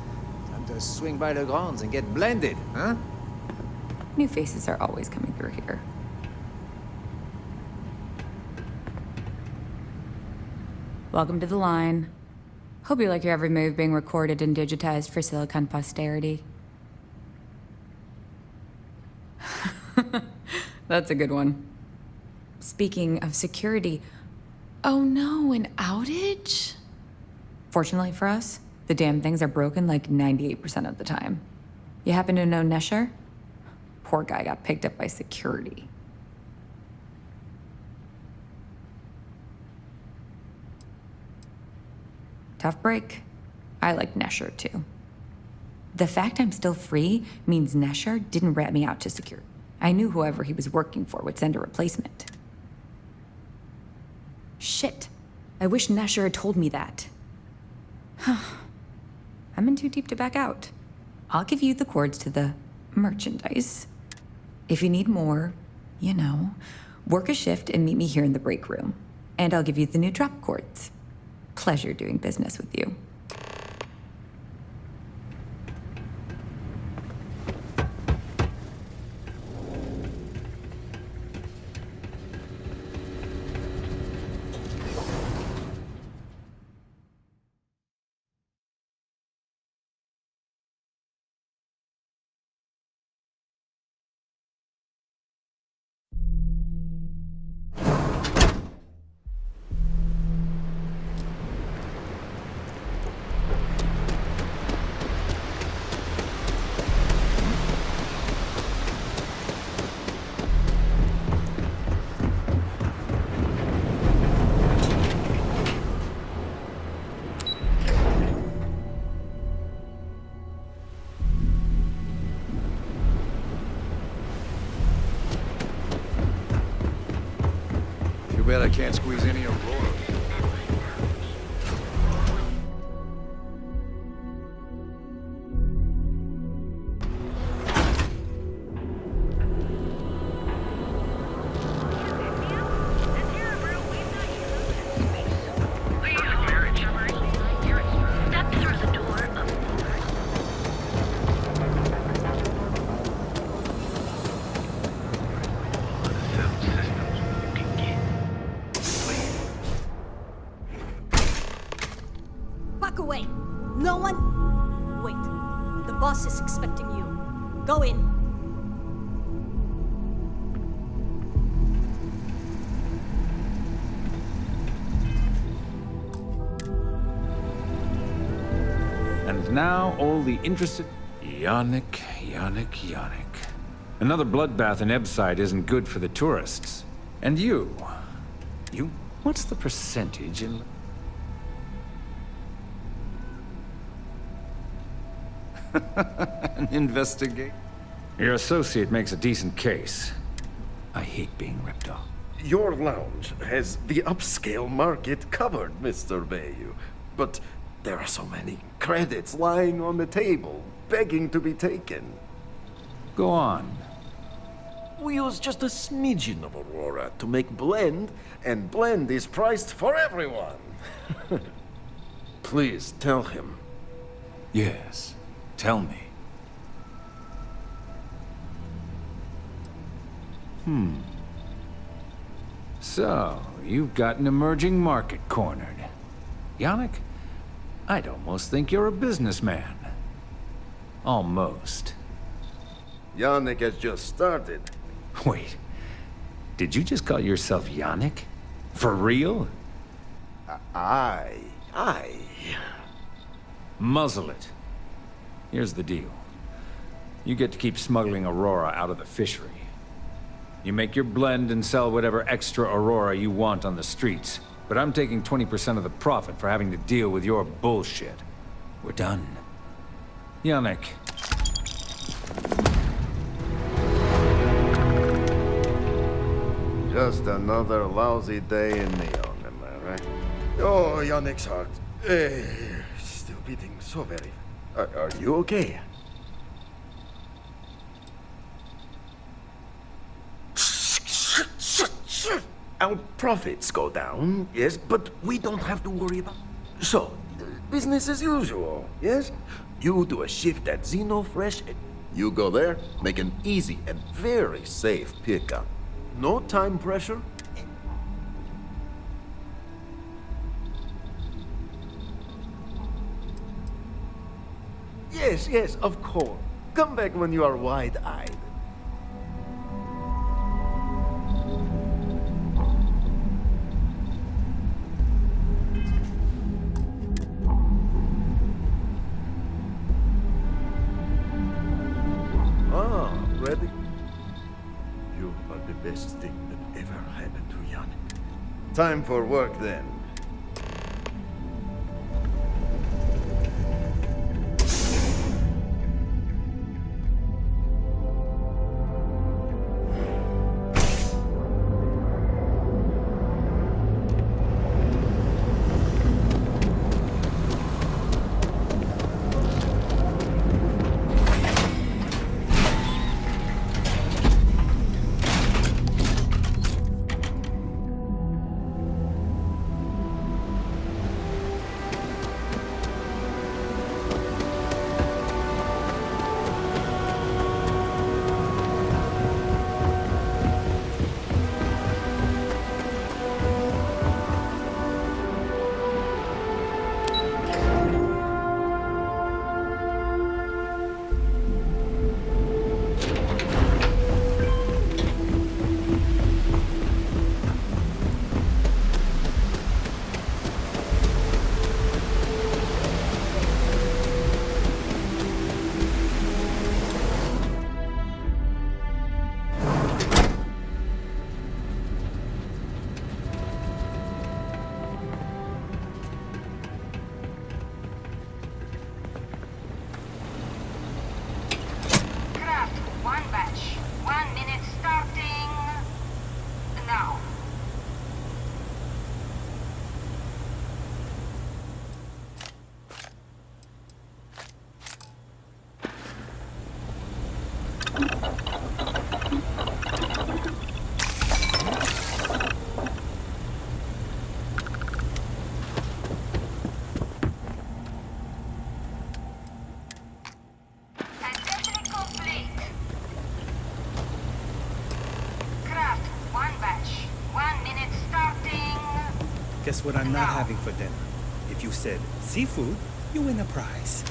Time to swing by the grounds and get blended, huh? New faces are always coming through here. Welcome to the line. Hope you like your every move being recorded and digitized for Silicon posterity. That's a good one. Speaking of security, oh no, an outage? Fortunately for us, the damn things are broken like 98% of the time. You happen to know Nesher? Poor guy got picked up by security. Tough break. I like Nesher too. The fact I'm still free means Nesher didn't rat me out to security. I knew whoever he was working for would send a replacement. Shit. I wish Nesher had told me that. I'm in too deep to back out. I'll give you the cords to the merchandise. If you need more, you know, work a shift and meet me here in the break room. And I'll give you the new drop cords. Pleasure doing business with you. Too bad I can't squeeze any Aurora. Back away. No one... Wait. The boss is expecting you. Go in. And now all the interested... Yannick. Another bloodbath in Ebside isn't good for the tourists. And you... What's the percentage in... An investigate? Your associate makes a decent case. I hate being ripped off. Your lounge has the upscale market covered, Mr. Bayou. But there are so many credits lying on the table, begging to be taken. Go on. We use just a smidgen of Aurora to make blend, and blend is priced for everyone. Please tell him. Yes, tell me. So, you've got an emerging market cornered. Yannick, I'd almost think you're a businessman. Almost. Yannick has just started. Wait, did you just call yourself Yannick? For real? Aye. Muzzle it. Here's the deal. You get to keep smuggling Aurora out of the fishery. You make your blend and sell whatever extra Aurora you want on the streets. But I'm taking 20% of the profit for having to deal with your bullshit. We're done. Yannick. Just another lousy day in Neon, am I right? Oh, Yannick's heart. Still beating so very... Are you okay? Our profits go down, yes, but we don't have to worry about... So, business as usual, yes? You do a shift at XenoFresh, and you go there, make an easy and very safe pickup. No time pressure. Yes, of course. Come back when you are wide-eyed. Ready? You are the best thing that ever happened to Yannick. Time for work, then. Guess what I'm not having for dinner? If you said seafood, you win a prize.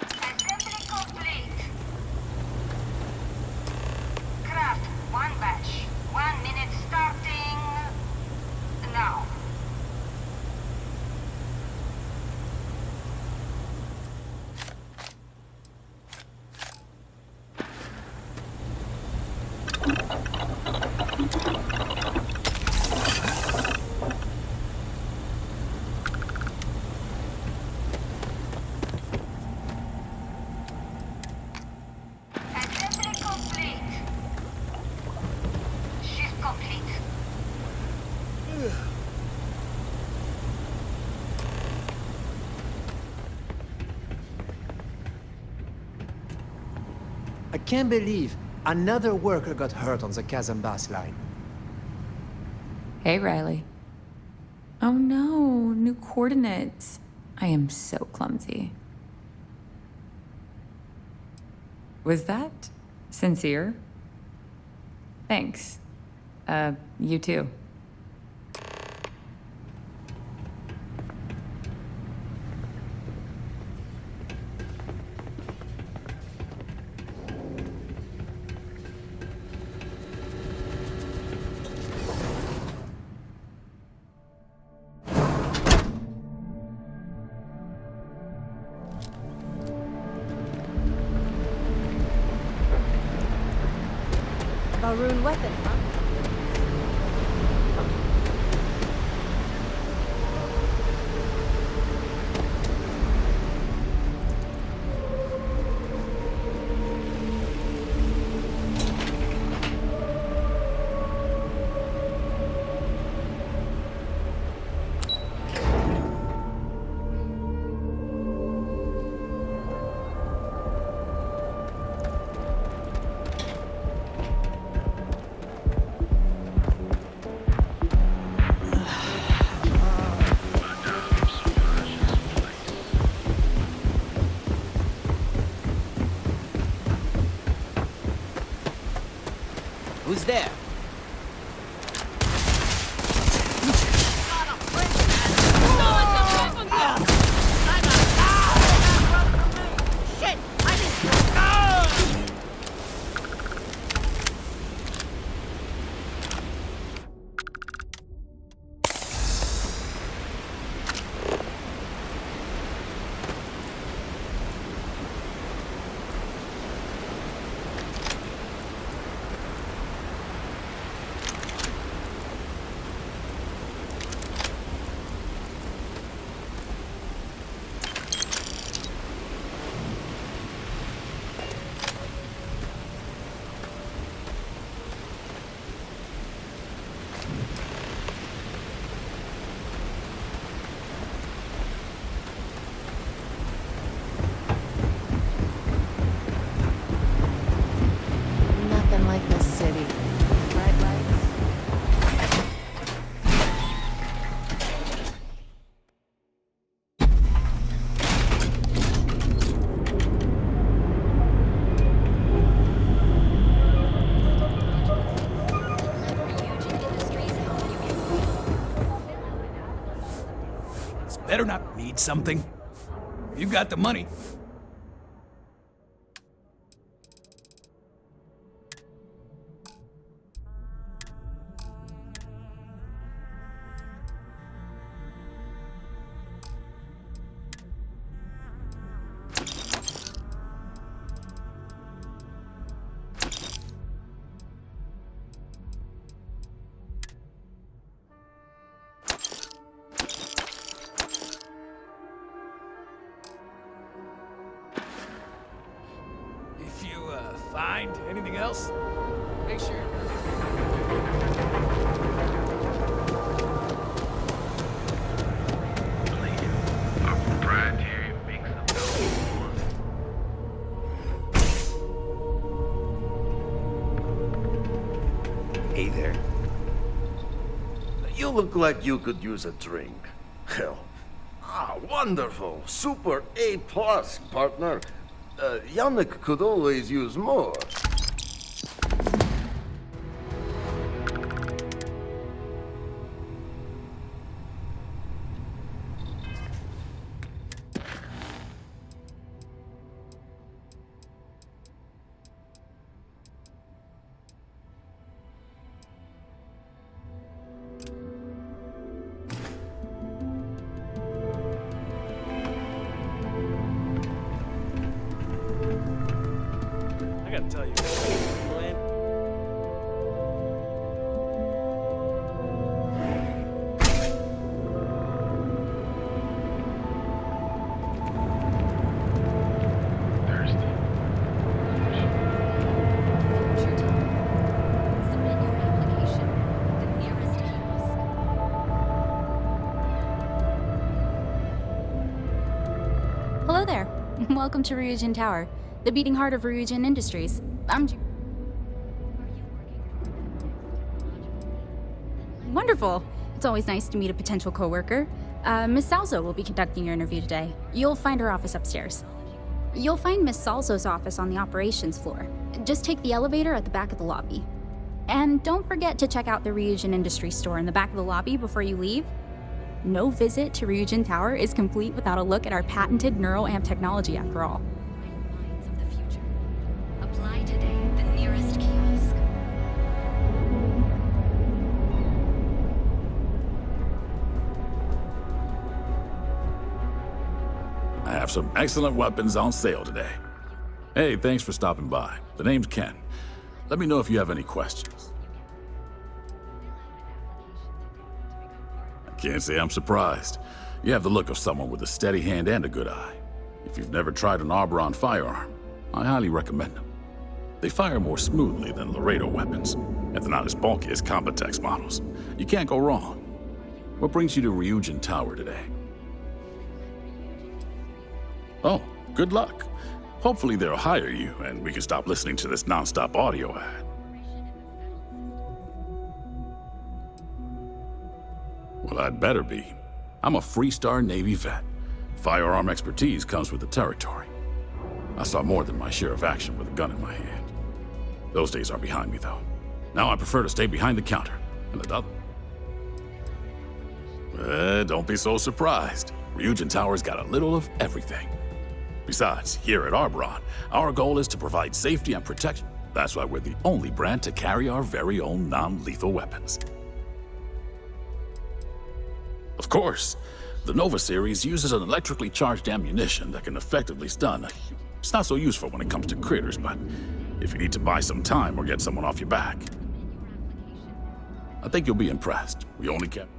Assembly complete. Craft one batch. 1 minute starting now. Assembly complete. Shift complete. I can't believe another worker got hurt on the Kazambas line. Hey, Riley. Oh no, new coordinates. I am so clumsy. Was that sincere? Thanks. You too. Maroon weapon, huh? Who's there? Shit! I didn't. Nothing like this city. Bright lights. This better not need something. You got the money. If you find anything else, make sure. look like you could use a drink. Hell. Wonderful. Super A+, partner. Yannick could always use more. I gotta tell you, plan. Hello there. Welcome to Ryujin Tower, the beating heart of Ryujin Industries. Wonderful. It's always nice to meet a potential coworker. Miss Salzo will be conducting your interview today. You'll find her office upstairs. You'll find Miss Salzo's office on the operations floor. Just take the elevator at the back of the lobby. And don't forget to check out the Ryujin Industries store in the back of the lobby before you leave. No visit to Ryujin Tower is complete without a look at our patented neural amp technology, after all. Apply today, the nearest kiosk. I have some excellent weapons on sale today. Hey, thanks for stopping by. The name's Ken. Let me know if you have any questions. I can't say I'm surprised. You have the look of someone with a steady hand and a good eye. If you've never tried an Arbron firearm, I highly recommend them. They fire more smoothly than Laredo weapons, and they're not as bulky as Combatex models. You can't go wrong. What brings you to Ryujin Tower today? Oh, good luck. Hopefully they'll hire you, and we can stop listening to this non-stop audio ad. Well, I'd better be. I'm a Freestar Navy vet. Firearm expertise comes with the territory. I saw more than my share of action with a gun in my hand. Those days are behind me, though. Now I prefer to stay behind the counter. And the don't be so surprised. Ryujin Tower's got a little of everything. Besides, here at Arbron, our goal is to provide safety and protection. That's why we're the only brand to carry our very own non-lethal weapons. Of course, the Nova series uses an electrically charged ammunition that can effectively stun. It's not so useful when it comes to critters, but if you need to buy some time or get someone off your back, I think you'll be impressed. We only kept...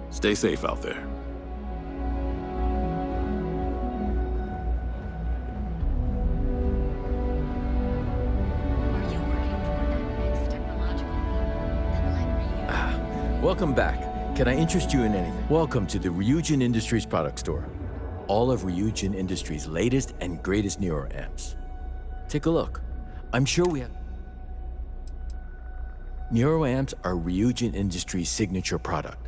Stay safe out there. Welcome back. Can I interest you in anything? Welcome to the Ryujin Industries product store. All of Ryujin Industries' latest and greatest Nero amps. Take a look. I'm sure we have... Nero amps are Ryujin Industries' signature product.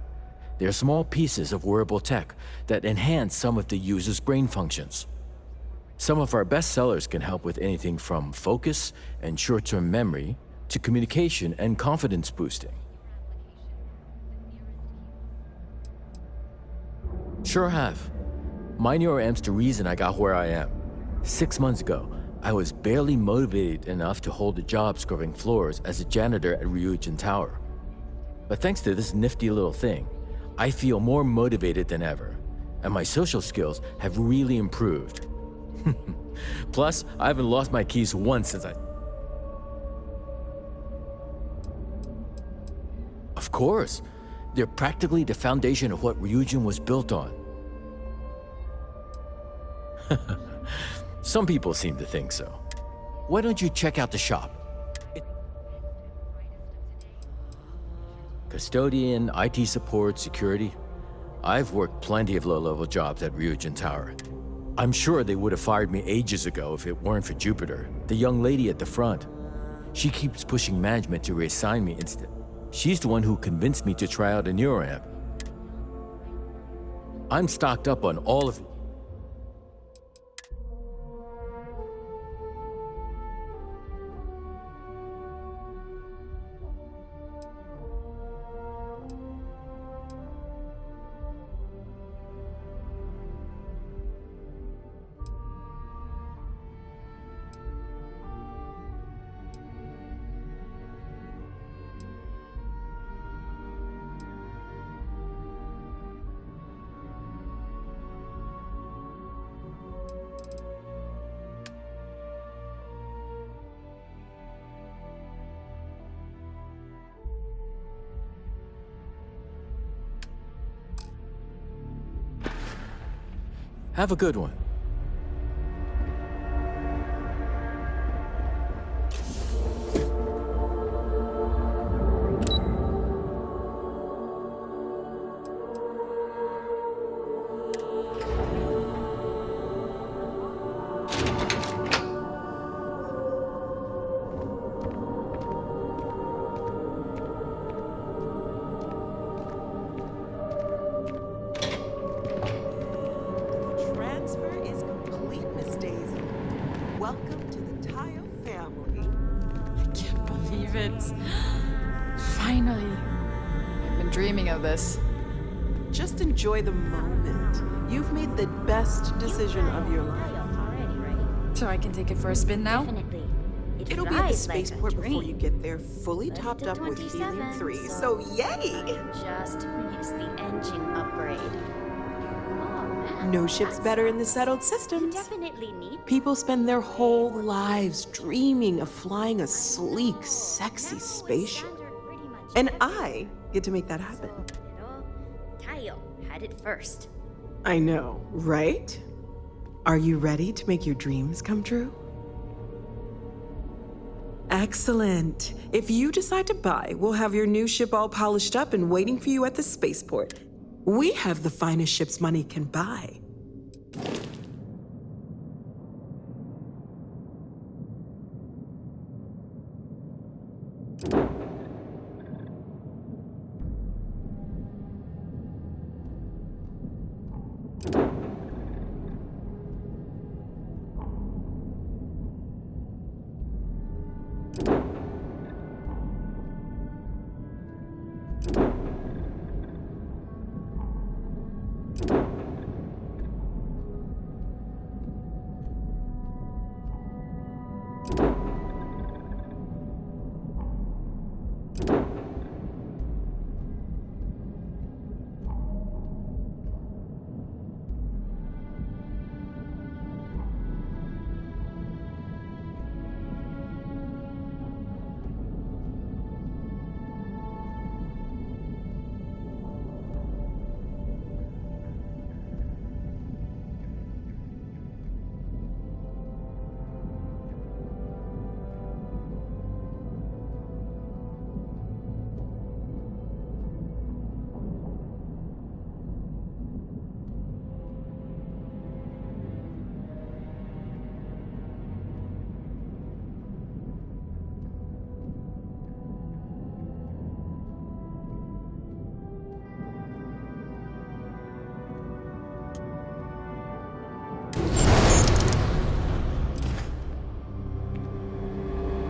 They're small pieces of wearable tech that enhance some of the user's brain functions. Some of our best sellers can help with anything from focus and short-term memory to communication and confidence boosting. Sure have. My Nero amp's the reason I got where I am. 6 months ago, I was barely motivated enough to hold a job scrubbing floors as a janitor at Ryujin Tower. But thanks to this nifty little thing, I feel more motivated than ever, and my social skills have really improved. Plus, I haven't lost my keys once since I... Of course, they're practically the foundation of what Ryujin was built on. Some people seem to think so. Why don't you check out the shop? Custodian, IT support, security. I've worked plenty of low-level jobs at Ryujin Tower. I'm sure they would have fired me ages ago if it weren't for Jupiter, the young lady at the front. She keeps pushing management to reassign me instead. She's the one who convinced me to try out a neuroamp. I'm stocked up on all of it. Have a good one. Transfer is complete, Miss Daisy. Welcome to the Tayo family. I can't believe it. Finally. I've been dreaming of this. Just enjoy the moment. You've made the best decision of your life. So I can take it for a spin now? It'll be at the spaceport before you get there, fully topped up with helium-3, so yay! Just needs the engine upgrade. No ship's better in the settled systems. Definitely need. People spend their whole lives dreaming of flying a sleek, sexy spaceship. And I get to make that happen. Tayo had it first. I know, right? Are you ready to make your dreams come true? Excellent. If you decide to buy, we'll have your new ship all polished up and waiting for you at the spaceport. We have the finest ships money can buy.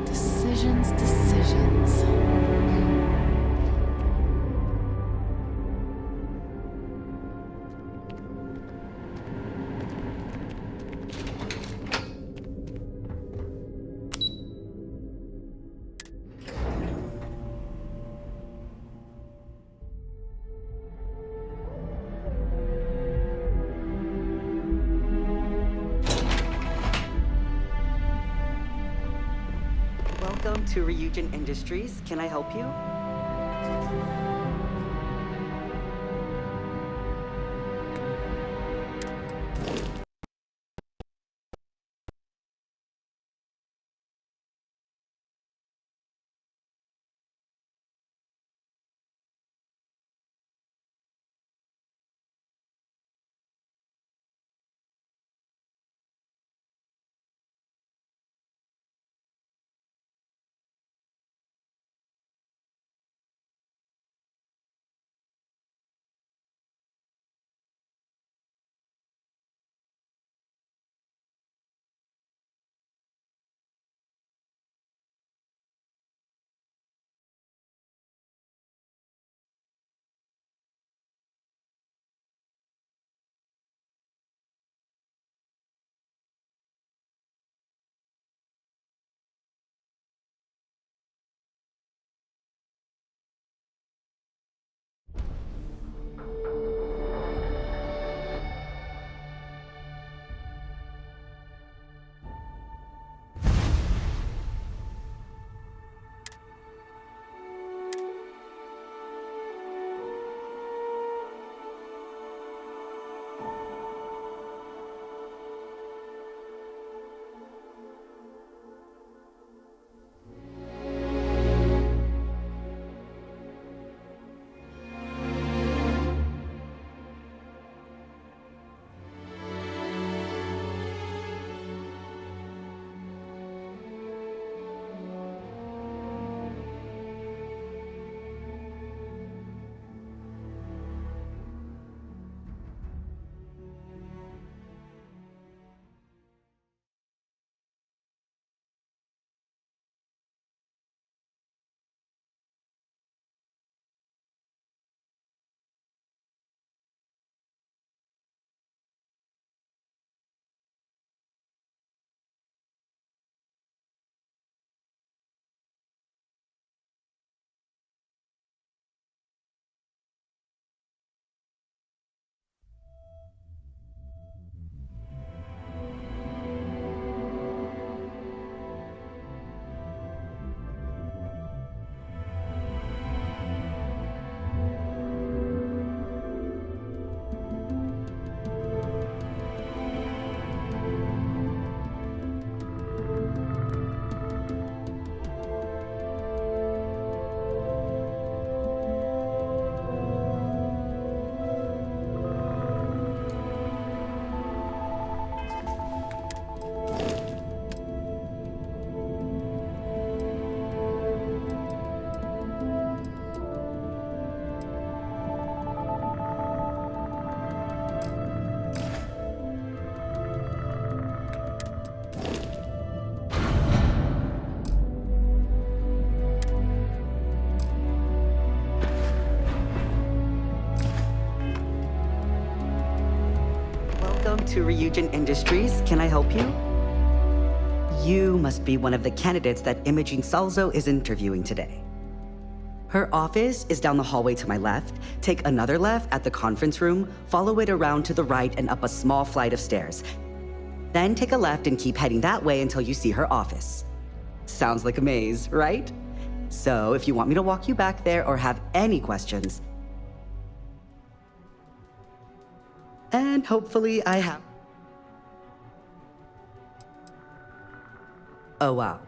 Decisions. Welcome to Ryujin Industries. Can I help you? Welcome to Ryujin Industries. Can I help you? You must be one of the candidates that Imogene Salzo is interviewing today. Her office is down the hallway to my left. Take another left at the conference room, follow it around to the right and up a small flight of stairs. Then take a left and keep heading that way until you see her office. Sounds like a maze, right? So if you want me to walk you back there or have any questions, and hopefully I have. Oh wow,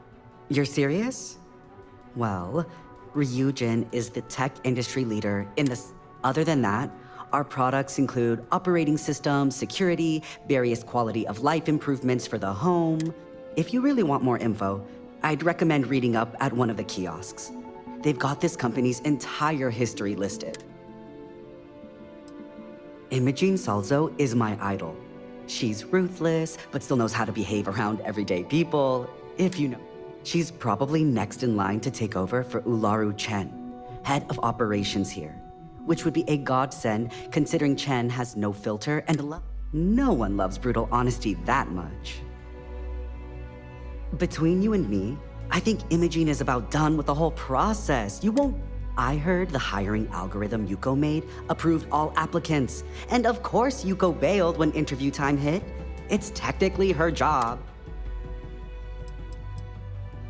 you're serious? Well, Ryujin is the tech industry leader in this. Other than that, our products include operating systems, security, various quality of life improvements for the home. If you really want more info, I'd recommend reading up at one of the kiosks. They've got this company's entire history listed. Imogene Salzo is my idol. She's ruthless, but still knows how to behave around everyday people. If you know, she's probably next in line to take over for Ularu Chen, head of operations here, which would be a godsend considering Chen has no filter and no one loves brutal honesty that much. Between you and me, I think Imogene is about done with the whole process. You won't. I heard the hiring algorithm Yuko made approved all applicants. And of course Yuko bailed when interview time hit. It's technically her job.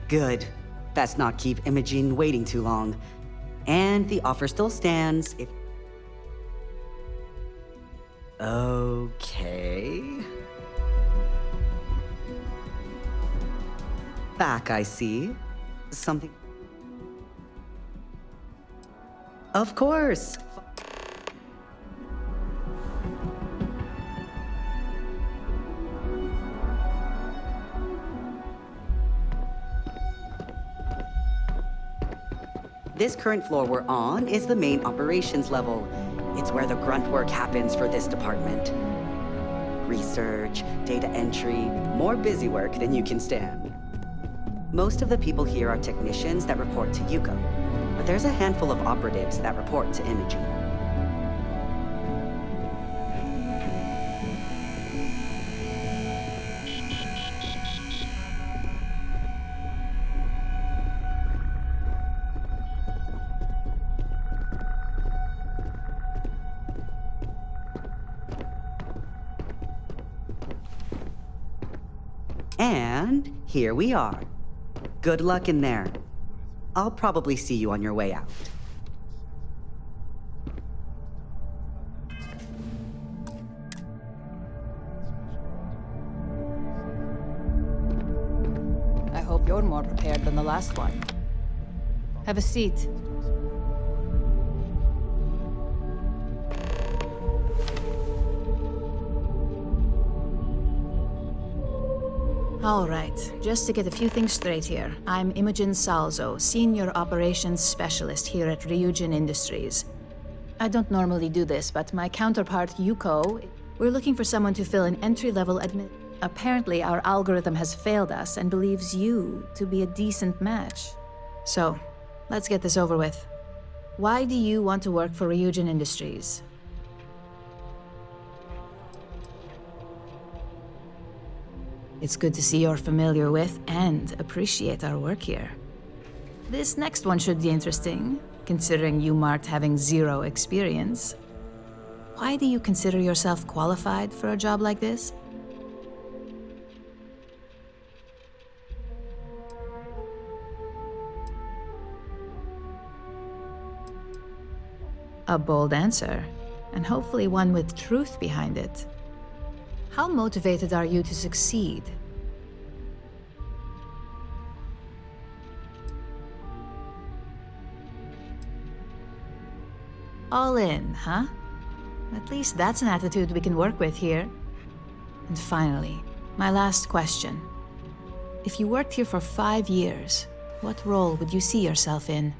Good. Best not keep Imogene waiting too long. And the offer still stands if... Okay... Back, I see. Something... Of course! This current floor we're on is the main operations level. It's where the grunt work happens for this department. Research, data entry, more busy work than you can stand. Most of the people here are technicians that report to Yuko, but there's a handful of operatives that report to Imogene. And here we are. Good luck in there. I'll probably see you on your way out. I hope you're more prepared than the last one. Have a seat. All right, just to get a few things straight here. I'm Imogene Salzo, Senior Operations Specialist here at Ryujin Industries. I don't normally do this, but my counterpart, Yuko, we're looking for someone to fill an entry-level admin. Apparently, our algorithm has failed us and believes you to be a decent match. So, let's get this over with. Why do you want to work for Ryujin Industries? It's good to see you're familiar with and appreciate our work here. This next one should be interesting, considering you marked having 0 experience. Why do you consider yourself qualified for a job like this? A bold answer, and hopefully one with truth behind it. How motivated are you to succeed? All in, huh? At least that's an attitude we can work with here. And finally, my last question. If you worked here for 5 years, what role would you see yourself in?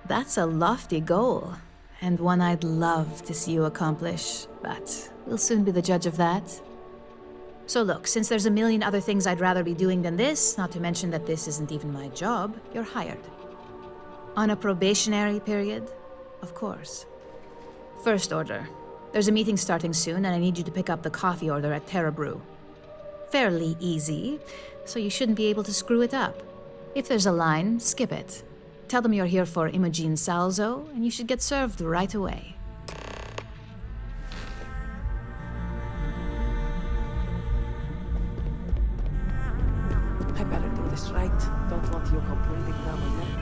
That's a lofty goal, and one I'd love to see you accomplish, but we'll soon be the judge of that. So look, since there's a million other things I'd rather be doing than this, not to mention that this isn't even my job, you're hired. On a probationary period, of course. First order. There's a meeting starting soon, and I need you to pick up the coffee order at Terra Brew. Fairly easy, so you shouldn't be able to screw it up. If there's a line, skip it. Tell them you're here for Imogen Salzo, and you should get served right away. I better do this right. Don't want you completely down my neck.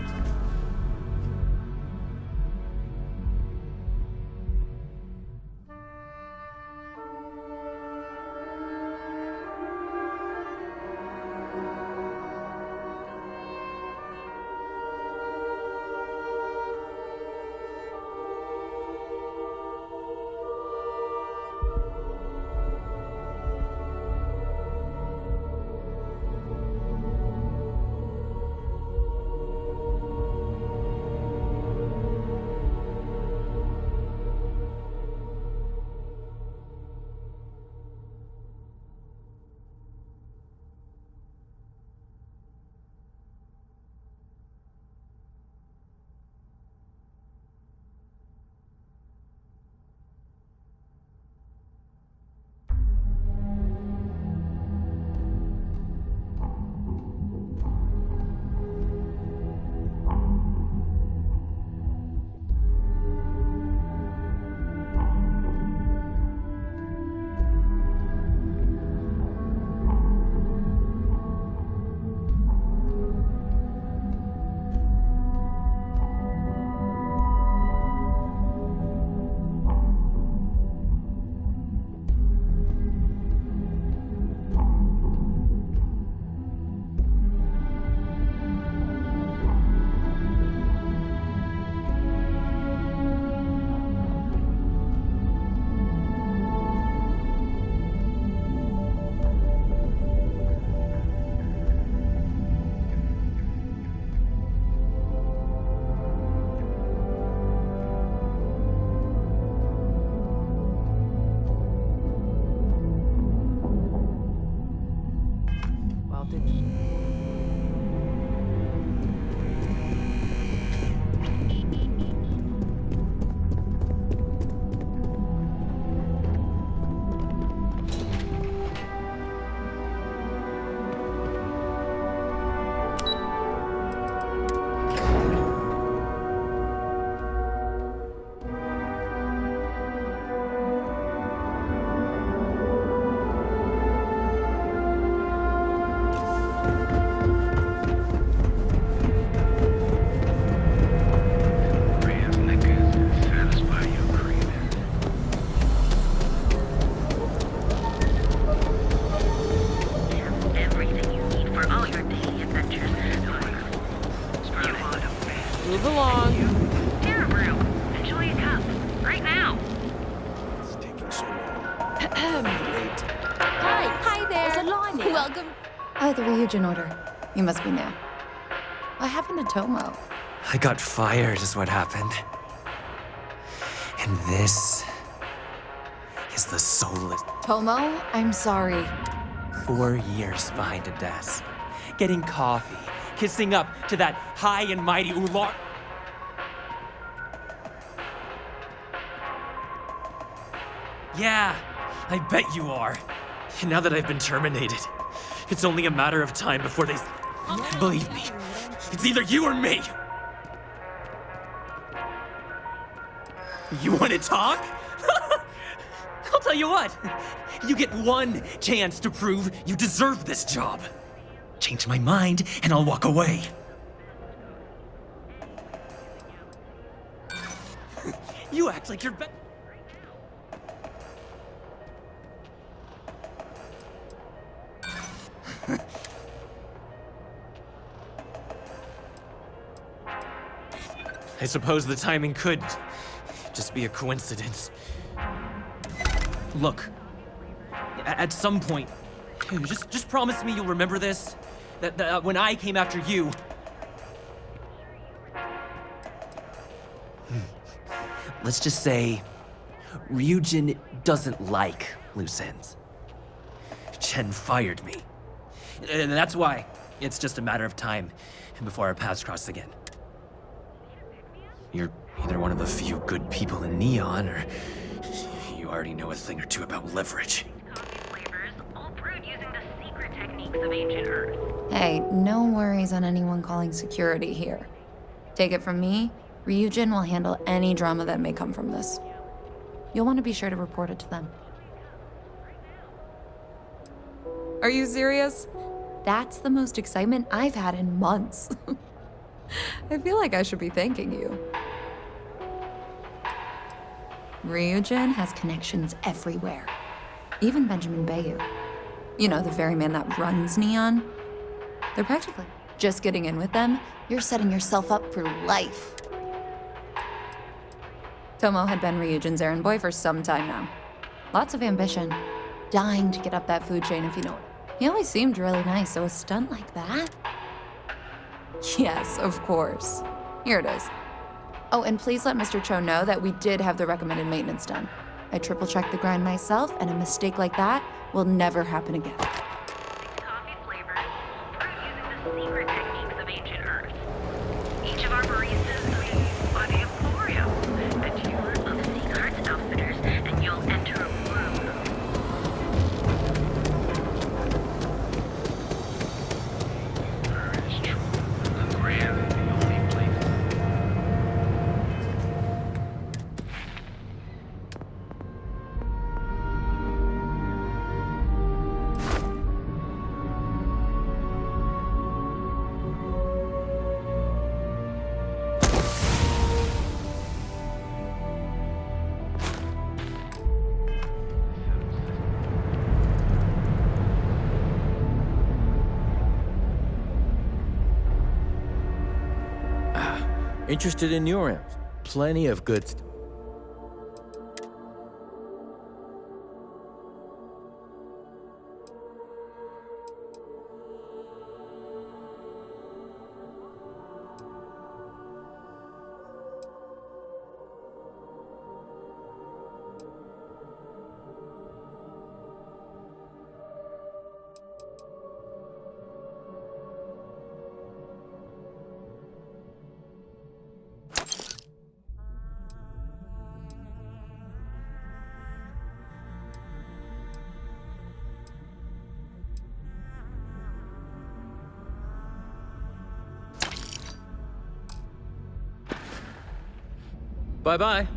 Move along. Terra Brew. Enjoy your cup. Right now. It's taking so long. Hi. Hi there. There's a line there. Welcome. Oh, the Ryujin order. You must be new. What happened to Tomo? I got fired is what happened. And this is the soulless. Tomo, I'm sorry. 4 years behind a desk. Getting coffee, kissing up to that high and mighty Ular. Yeah, I bet you are. And now that I've been terminated, it's only a matter of time before they... Believe me, it's either you or me. You want to talk? I'll tell you what. You get one chance to prove you deserve this job. Change my mind, and I'll walk away. You act like you're I suppose the timing could just be a coincidence. Look, at some point, just promise me you'll remember this. That when I came after you... Let's just say, Ryujin doesn't like loose ends. Chen fired me. And that's why it's just a matter of time before our paths cross again. You're either one of the few good people in Neon, or you already know a thing or two about leverage. All brewed using the secret techniques of ancient Earth. Hey, no worries on anyone calling security here. Take it from me, Ryujin will handle any drama that may come from this. You'll want to be sure to report it to them. Are you serious? That's the most excitement I've had in months. I feel like I should be thanking you. Ryujin has connections everywhere. Even Benjamin Bayou. You know, the very man that runs Neon. They're practically just getting in with them. You're setting yourself up for life. Tomo had been Ryujin's errand boy for some time now. Lots of ambition. Dying to get up that food chain, if you know it. He always seemed really nice, so a stunt like that? Yes, of course. Here it is. Oh, and please let Mr. Cho know that we did have the recommended maintenance done. I triple-checked the grind myself, and a mistake like that will never happen again. Coffee flavors, all brewed using the secret techniques of ancient Earth. Each of our baristas is used by the Emporium, a tour of Seaguard's outfitters, and you'll enter a room. Interested in your amps? Plenty of good stuff. Bye-bye.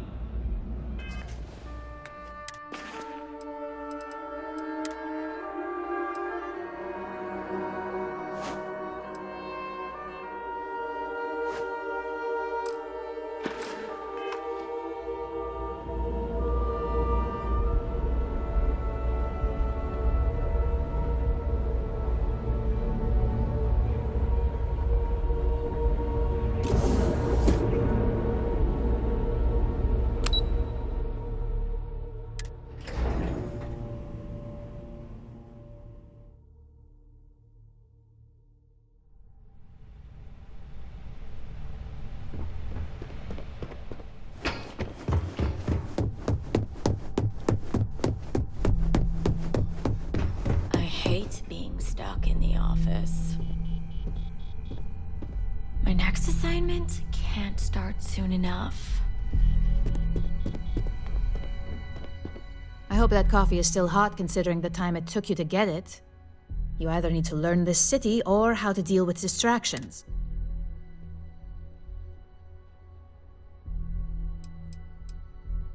My next assignment can't start soon enough. I hope that coffee is still hot considering the time it took you to get it. You either need to learn this city or how to deal with distractions.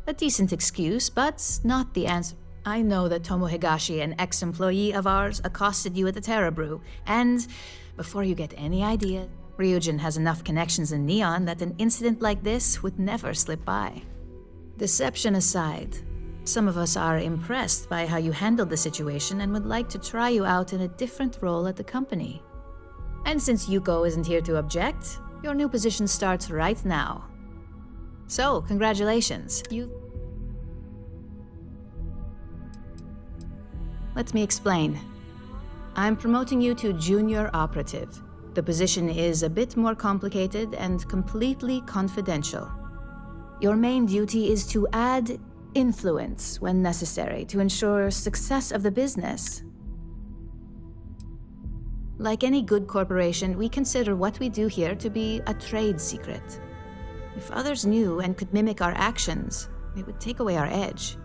A decent excuse, but not the answer. I know that Tomo Higashi, an ex-employee of ours, accosted you at the Terra Brew, and before you get any idea, Ryujin has enough connections in Neon that an incident like this would never slip by. Deception aside, some of us are impressed by how you handled the situation and would like to try you out in a different role at the company. And since Yuko isn't here to object, your new position starts right now. So, congratulations. Let me explain. I'm promoting you to junior operative. The position is a bit more complicated and completely confidential. Your main duty is to add influence when necessary to ensure success of the business. Like any good corporation, we consider what we do here to be a trade secret. If others knew and could mimic our actions, it would take away our edge.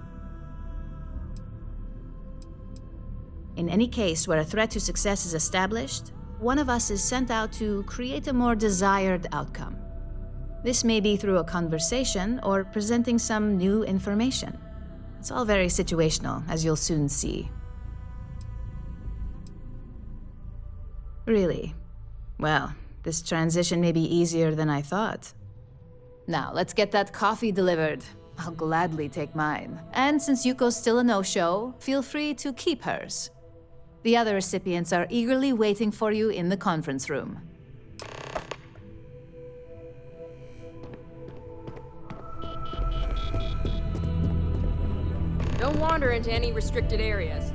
In any case where a threat to success is established, one of us is sent out to create a more desired outcome. This may be through a conversation or presenting some new information. It's all very situational, as you'll soon see. Really? Well, this transition may be easier than I thought. Now, let's get that coffee delivered. I'll gladly take mine. And since Yuko's still a no-show, feel free to keep hers. The other recipients are eagerly waiting for you in the conference room. Don't wander into any restricted areas.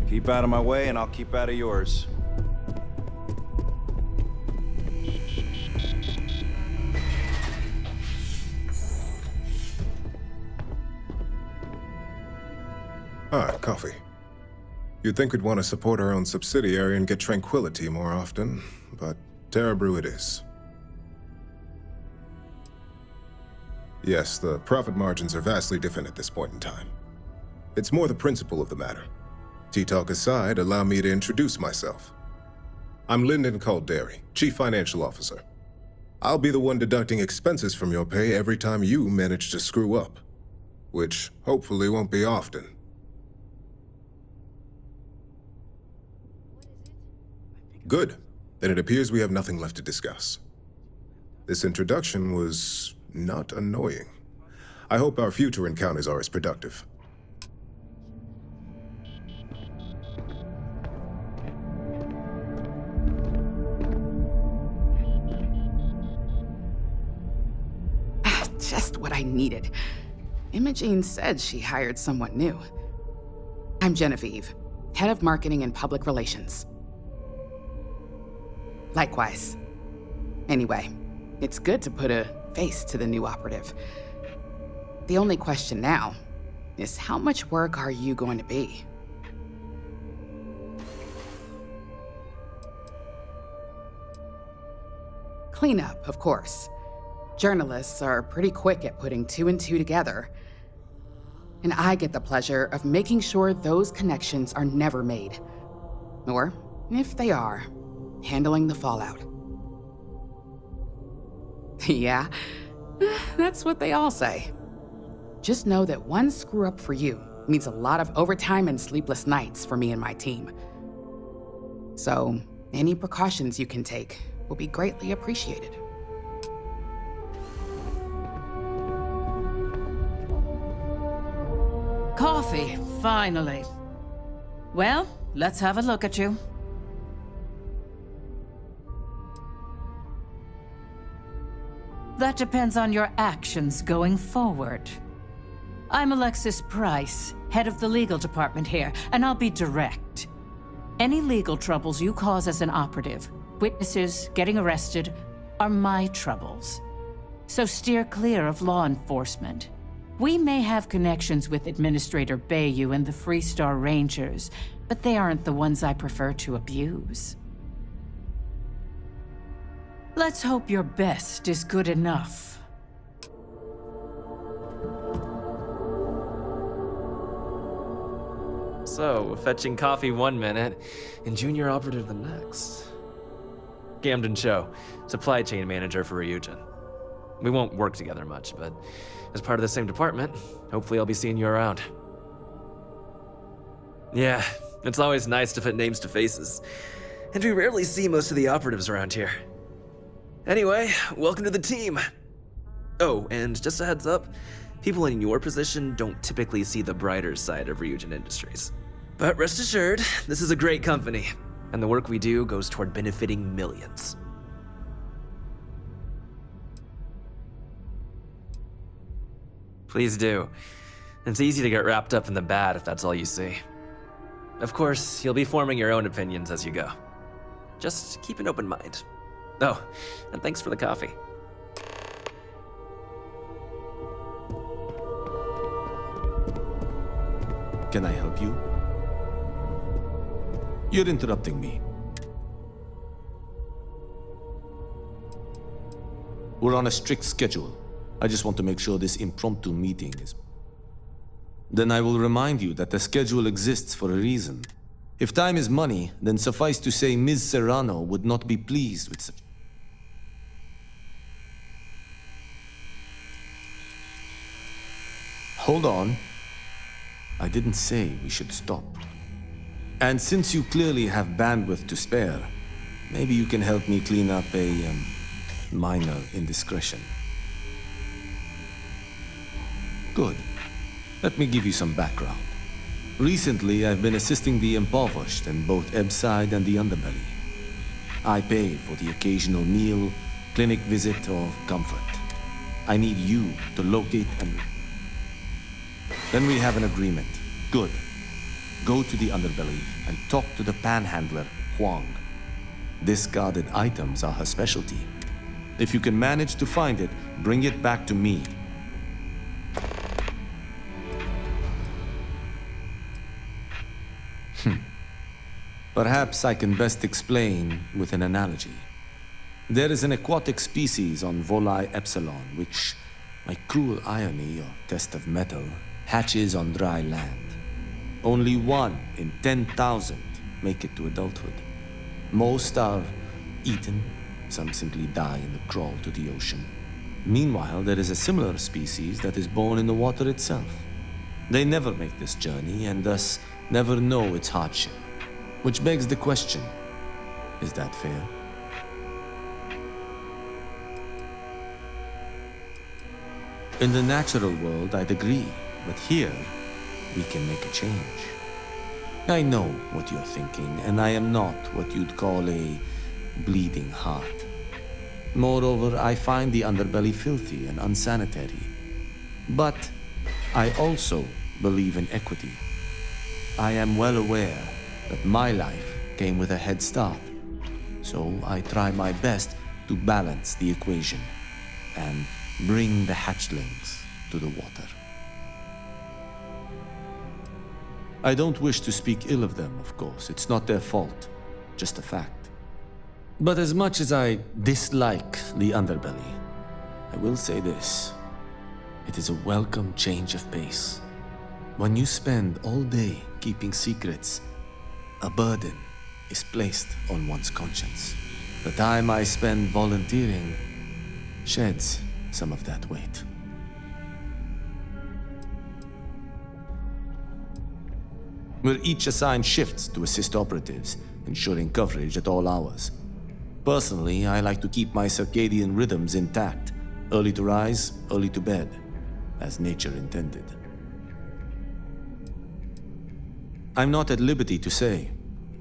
Keep out of my way and I'll keep out of yours. Ah, coffee. You'd think we'd want to support our own subsidiary and get tranquility more often, but Terra Brew it is. Yes, the profit margins are vastly different at this point in time. It's more the principle of the matter. Tea talk aside, allow me to introduce myself. I'm Lyndon Calderi, Chief Financial Officer. I'll be the one deducting expenses from your pay every time you manage to screw up. Which hopefully won't be often. Good. Then it appears we have nothing left to discuss. This introduction was not annoying. I hope our future encounters are as productive. Just what I needed. Imogene said she hired someone new. I'm Genevieve, Head of Marketing and Public Relations. Likewise. Anyway, it's good to put a face to the new operative. The only question now is how much work are you going to be? Cleanup, of course. Journalists are pretty quick at putting two and two together. And I get the pleasure of making sure those connections are never made. Or, if they are, handling the fallout. Yeah, that's what they all say. Just know that one screw up for you means a lot of overtime and sleepless nights for me and my team. So, any precautions you can take will be greatly appreciated. Coffee, finally. Well, let's have a look at you. That depends on your actions going forward. I'm Alexis Price, head of the legal department here, and I'll be direct. Any legal troubles you cause as an operative, witnesses, getting arrested, are my troubles. So steer clear of law enforcement. We may have connections with Administrator Bayou and the Freestar Rangers, but they aren't the ones I prefer to abuse. Let's hope your best is good enough. So, fetching coffee 1 minute and junior operative the next. Gamden Cho, supply chain manager for Ryujin. We won't work together much, but as part of the same department, hopefully I'll be seeing you around. Yeah, it's always nice to put names to faces. And we rarely see most of the operatives around here. Anyway, welcome to the team. Oh, and just a heads up, people in your position don't typically see the brighter side of Ryujin Industries. But rest assured, this is a great company, and the work we do goes toward benefiting millions. Please do. It's easy to get wrapped up in the bad if that's all you see. Of course, you'll be forming your own opinions as you go. Just keep an open mind. Oh, and thanks for the coffee. Can I help you? You're interrupting me. We're on a strict schedule. I just want to make sure this impromptu meeting is... Then I will remind you that the schedule exists for a reason. If time is money, then suffice to say Ms. Serrano would not be pleased with such... Hold on. I didn't say we should stop. And since you clearly have bandwidth to spare, maybe you can help me clean up a minor indiscretion. Good. Let me give you some background. Recently, I've been assisting the impoverished in both Ebbside and the Underbelly. I pay for the occasional meal, clinic visit, or comfort. I need you to locate and... Then we have an agreement. Good. Go to the Underbelly and talk to the panhandler, Huang. Discarded items are her specialty. If you can manage to find it, bring it back to me. Perhaps I can best explain with an analogy. There is an aquatic species on Volai Epsilon, which, by cruel irony or test of metal, hatches on dry land. Only 1 in 10,000 make it to adulthood. Most are eaten, some simply die in the crawl to the ocean. Meanwhile, there is a similar species that is born in the water itself. They never make this journey and thus never know its hardship. Which begs the question, is that fair? In the natural world, I'd agree, but here, we can make a change. I know what you're thinking, and I am not what you'd call a bleeding heart. Moreover, I find the Underbelly filthy and unsanitary. But I also believe in equity. I am well aware that my life came with a head start, so I try my best to balance the equation and bring the hatchlings to the water. I don't wish to speak ill of them, of course. It's not their fault, just a fact. But as much as I dislike the Underbelly, I will say this. It is a welcome change of pace. When you spend all day keeping secrets, a burden is placed on one's conscience. The time I spend volunteering sheds some of that weight. We're each assigned shifts to assist operatives, ensuring coverage at all hours. Personally, I like to keep my circadian rhythms intact. Early to rise, early to bed, as nature intended. I'm not at liberty to say.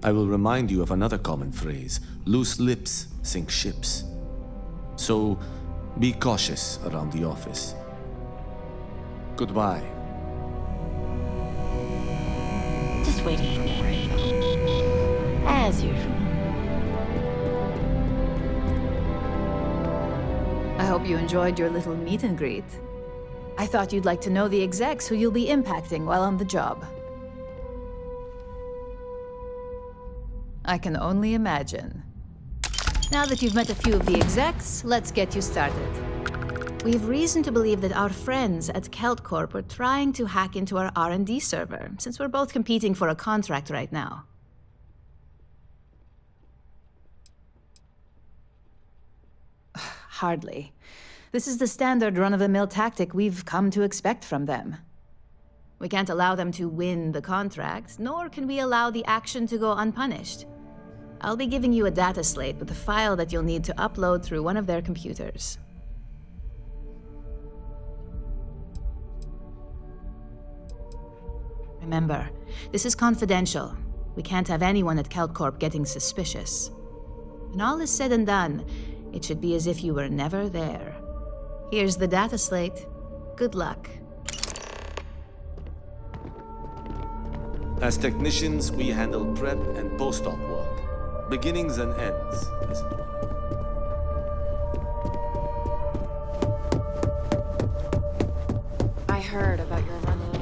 I will remind you of another common phrase, loose lips sink ships. So, be cautious around the office. Goodbye. Just waiting for more info. As usual. I hope you enjoyed your little meet and greet. I thought you'd like to know the execs who you'll be impacting while on the job. I can only imagine. Now that you've met a few of the execs, let's get you started. We have reason to believe that our friends at Kelt Corp are trying to hack into our R&D server, since we're both competing for a contract right now. Hardly. This is the standard run-of-the-mill tactic we've come to expect from them. We can't allow them to win the contract, nor can we allow the action to go unpunished. I'll be giving you a data slate with a file that you'll need to upload through one of their computers. Remember, this is confidential. We can't have anyone at Kelt Corp getting suspicious. When all is said and done, it should be as if you were never there. Here's the data slate. Good luck. As technicians, we handle prep and post-op work. Beginnings and ends, as it were. I heard about your run-in.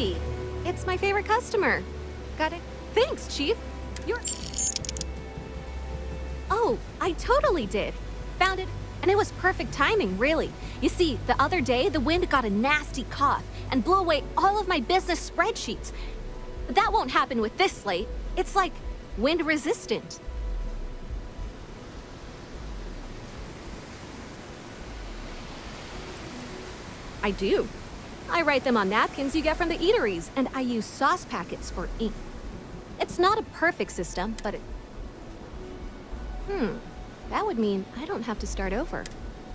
Hey, it's my favorite customer. Got it? Thanks, Chief. You're... Oh, I totally did. Found it, and it was perfect timing, really. You see, the other day, the wind got a nasty cough and blew away all of my business spreadsheets. But that won't happen with this slate. It's like wind resistant. I do. I write them on napkins you get from the eateries, and I use sauce packets for ink. It's not a perfect system, but it... That would mean I don't have to start over.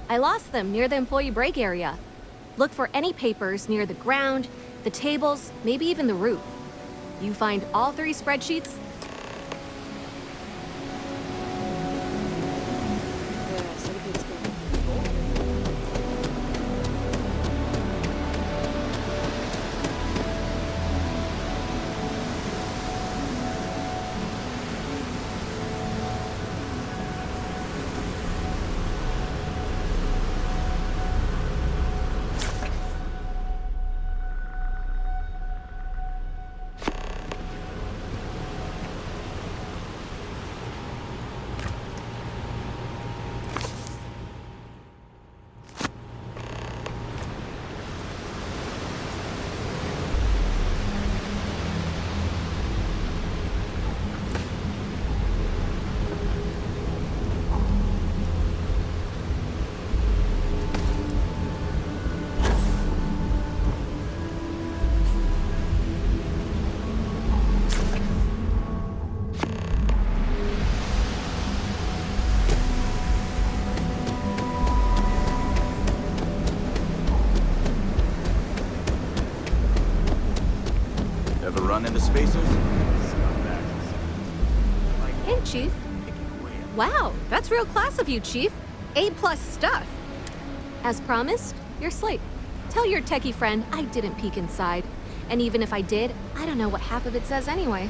I lost them near the employee break area. Look for any papers near the ground, the tables, maybe even the roof. You find all 3 spreadsheets, Run into spacers? Hey, Chief. Wow, that's real class of you, Chief. A+ stuff. As promised, your slate. Tell your techie friend I didn't peek inside. And even if I did, I don't know what half of it says anyway.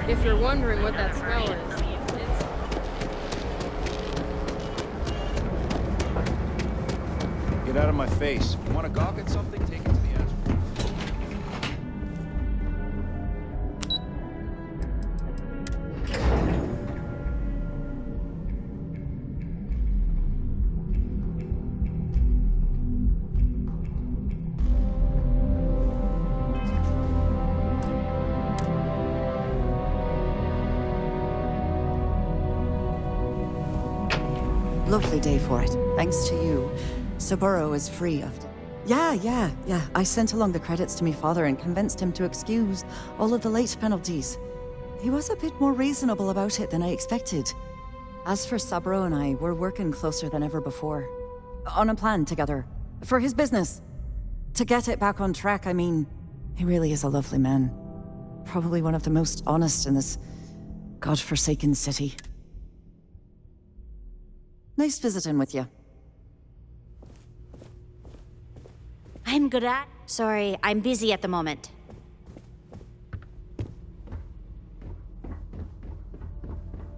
If you're wondering what that smell is. Get out of my face. If you want to gawk at something, take it to the edge. Lovely day for it. Thanks to you. Saburo is free of... Yeah. I sent along the credits to my father and convinced him to excuse all of the late penalties. He was a bit more reasonable about it than I expected. As for Saburo and I, we're working closer than ever before. On a plan together. For his business. To get it back on track, I mean, he really is a lovely man. Probably one of the most honest in this godforsaken city. Nice visiting with you. I'm good at. Sorry, I'm busy at the moment.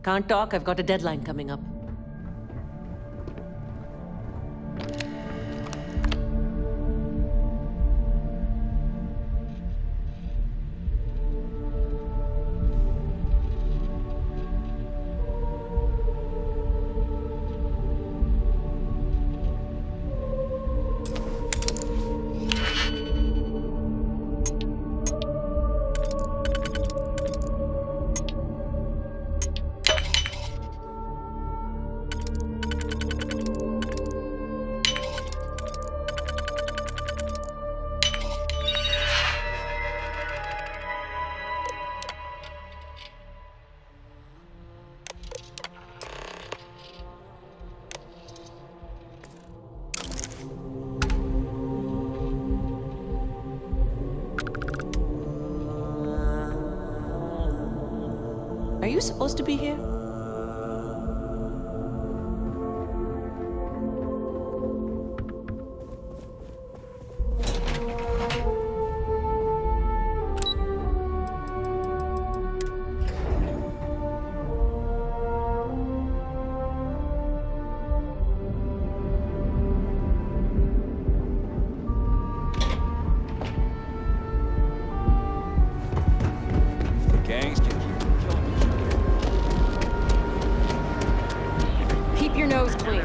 Can't talk, I've got a deadline coming up. Are you supposed to be here? Keep your nose clean.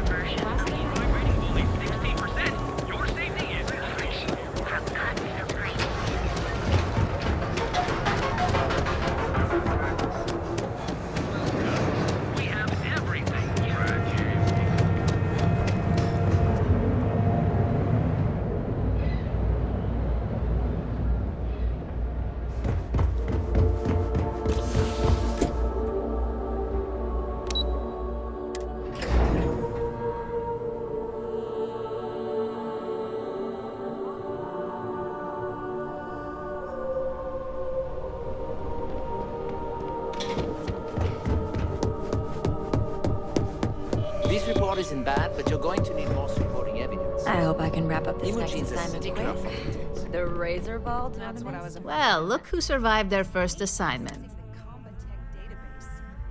This report isn't bad, but you're going to need more supporting evidence. I hope I can wrap up this next Imogene's a assignment stickler quick. for details. The razor ball That's what I was. Well, look who survived their first assignment.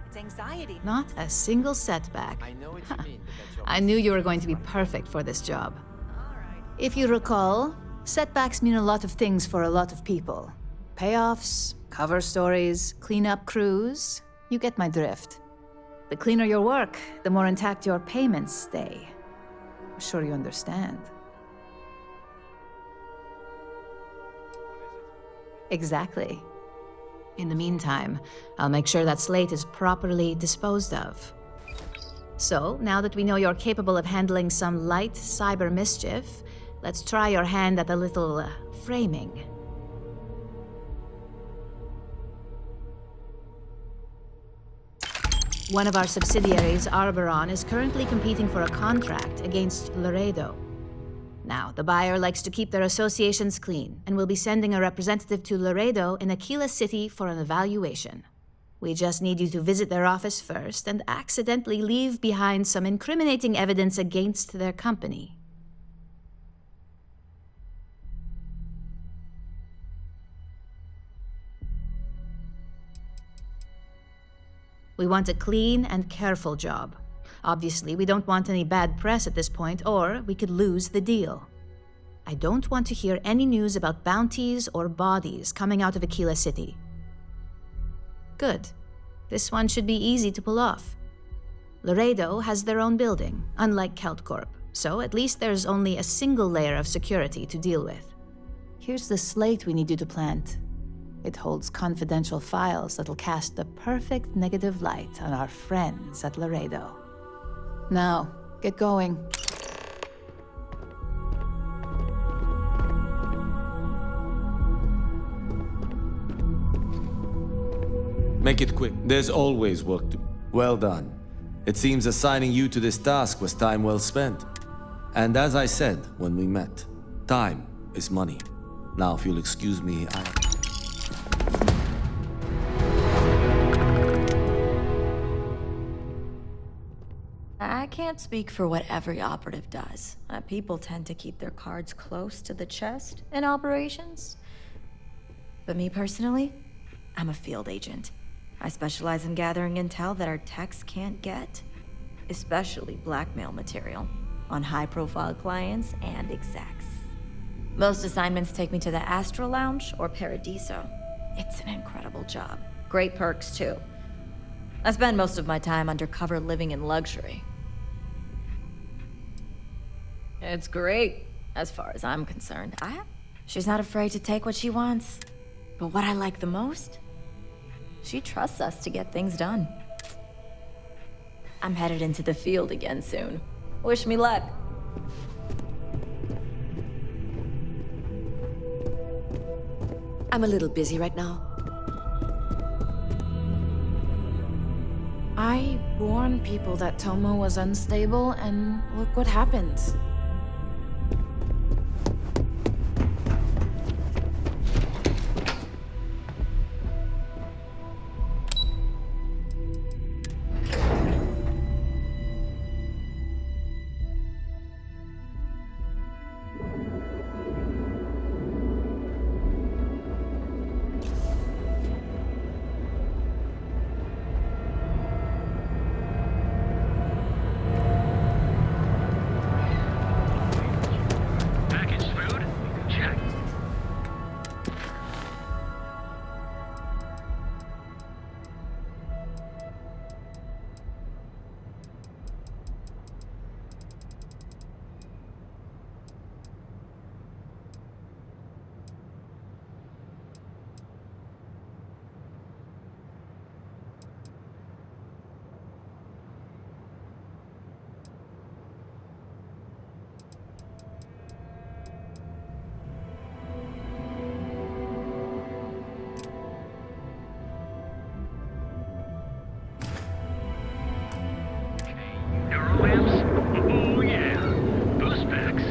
It's anxiety. Not a single setback. I know what you mean, but that's your I knew you were going to be perfect for this job. If you recall, setbacks mean a lot of things for a lot of people. Payoffs, cover stories, cleanup crews. You get my drift. The cleaner your work, the more intact your payments stay. I'm sure you understand. Exactly. In the meantime, I'll make sure that Slate is properly disposed of. So, now that we know you're capable of handling some light cyber mischief, let's try your hand at a little framing. One of our subsidiaries, Arboron, is currently competing for a contract against Laredo. Now, the buyer likes to keep their associations clean and will be sending a representative to Laredo in Aquila City for an evaluation. We just need you to visit their office first and accidentally leave behind some incriminating evidence against their company. We want a clean and careful job. Obviously, we don't want any bad press at this point, or we could lose the deal. I don't want to hear any news about bounties or bodies coming out of Aquila City. Good. This one should be easy to pull off. Laredo has their own building, unlike CeltCorp, so at least there's only a single layer of security to deal with. Here's the slate we need you to plant. It holds confidential files that'll cast the perfect negative light on our friends at Laredo. Now, get going. Make it quick. There's always work to... Well done. It seems assigning you to this task was time well spent. And as I said when we met, time is money. Now, if you'll excuse me, I can't speak for what every operative does. People tend to keep their cards close to the chest in operations. But me personally, I'm a field agent. I specialize in gathering intel that our techs can't get, especially blackmail material, on high-profile clients and execs. Most assignments take me to the Astral Lounge or Paradiso. It's an incredible job. Great perks, too. I spend most of my time undercover living in luxury. It's great, as far as I'm concerned. She's not afraid to take what she wants. But what I like the most? She trusts us to get things done. I'm headed into the field again soon. Wish me luck. I'm a little busy right now. I warned people that Tomo was unstable, and look what happened. Oh yeah, boost packs.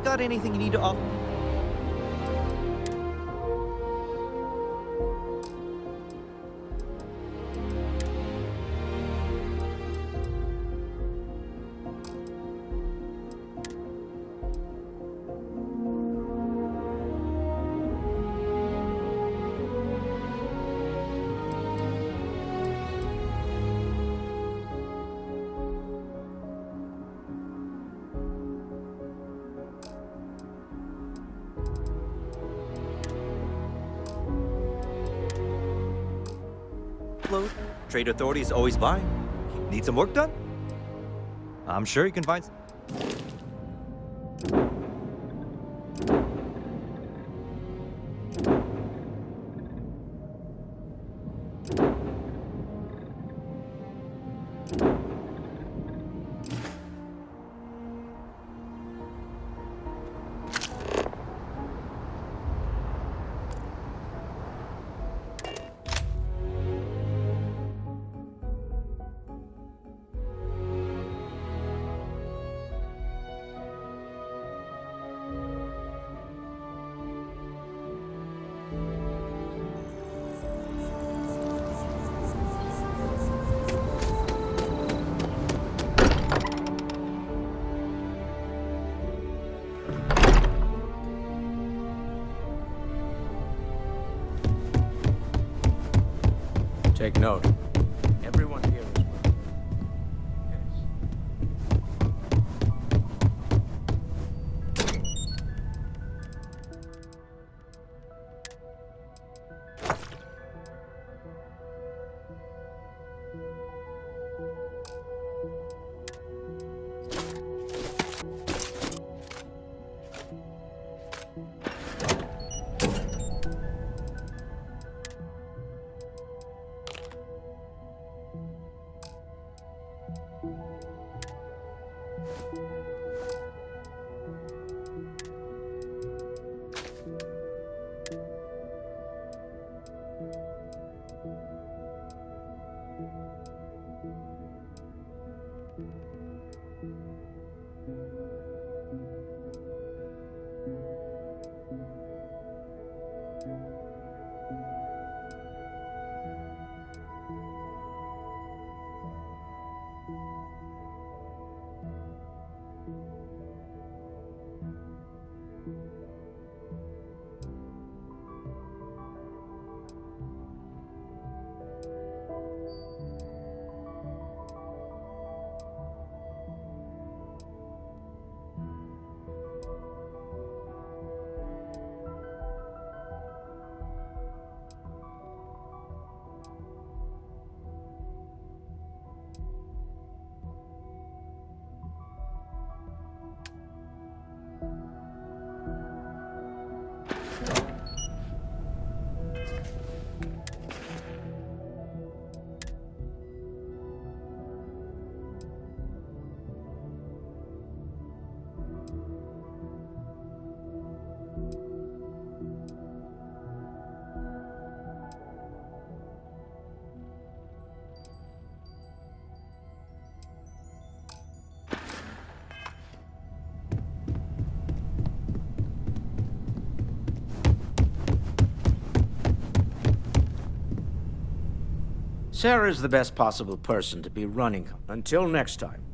Got anything you need to offer? Trade authorities always buying. Need some work done? I'm sure you can find. Take note. Everyone here is well. Sarah's the best possible person to be running. Until next time.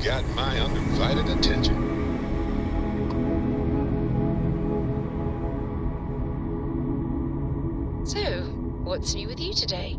got my undivided attention. So, what's new with you today?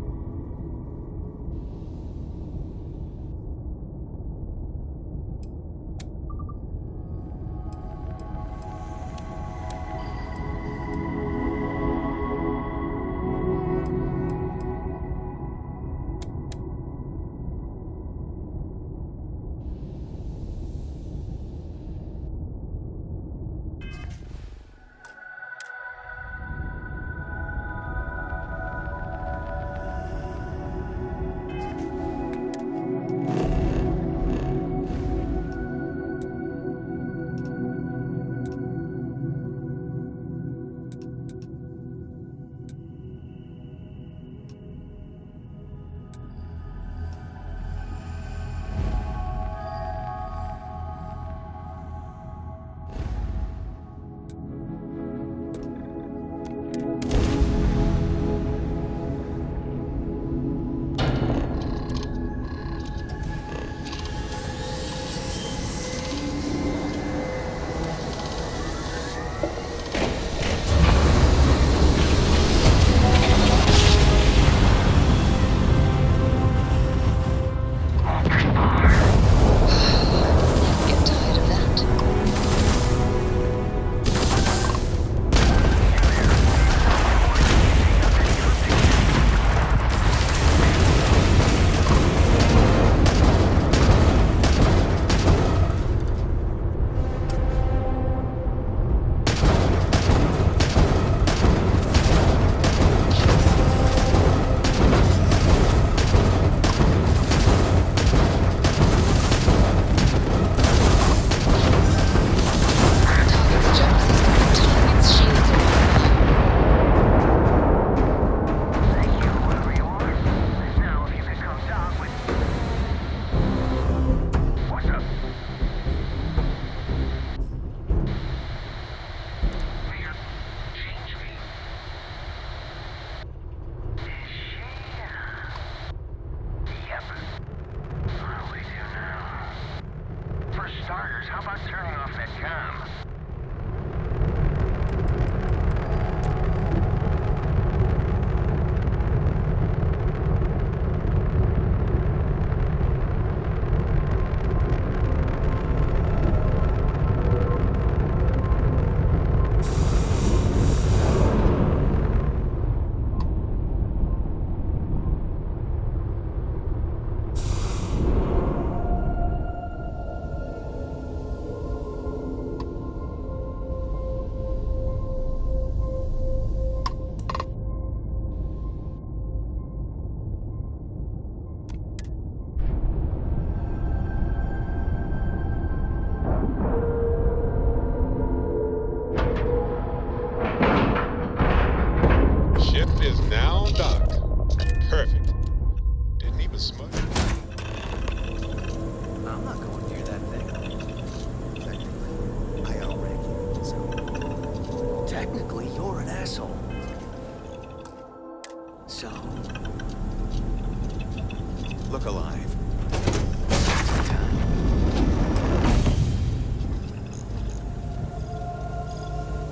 Look alive.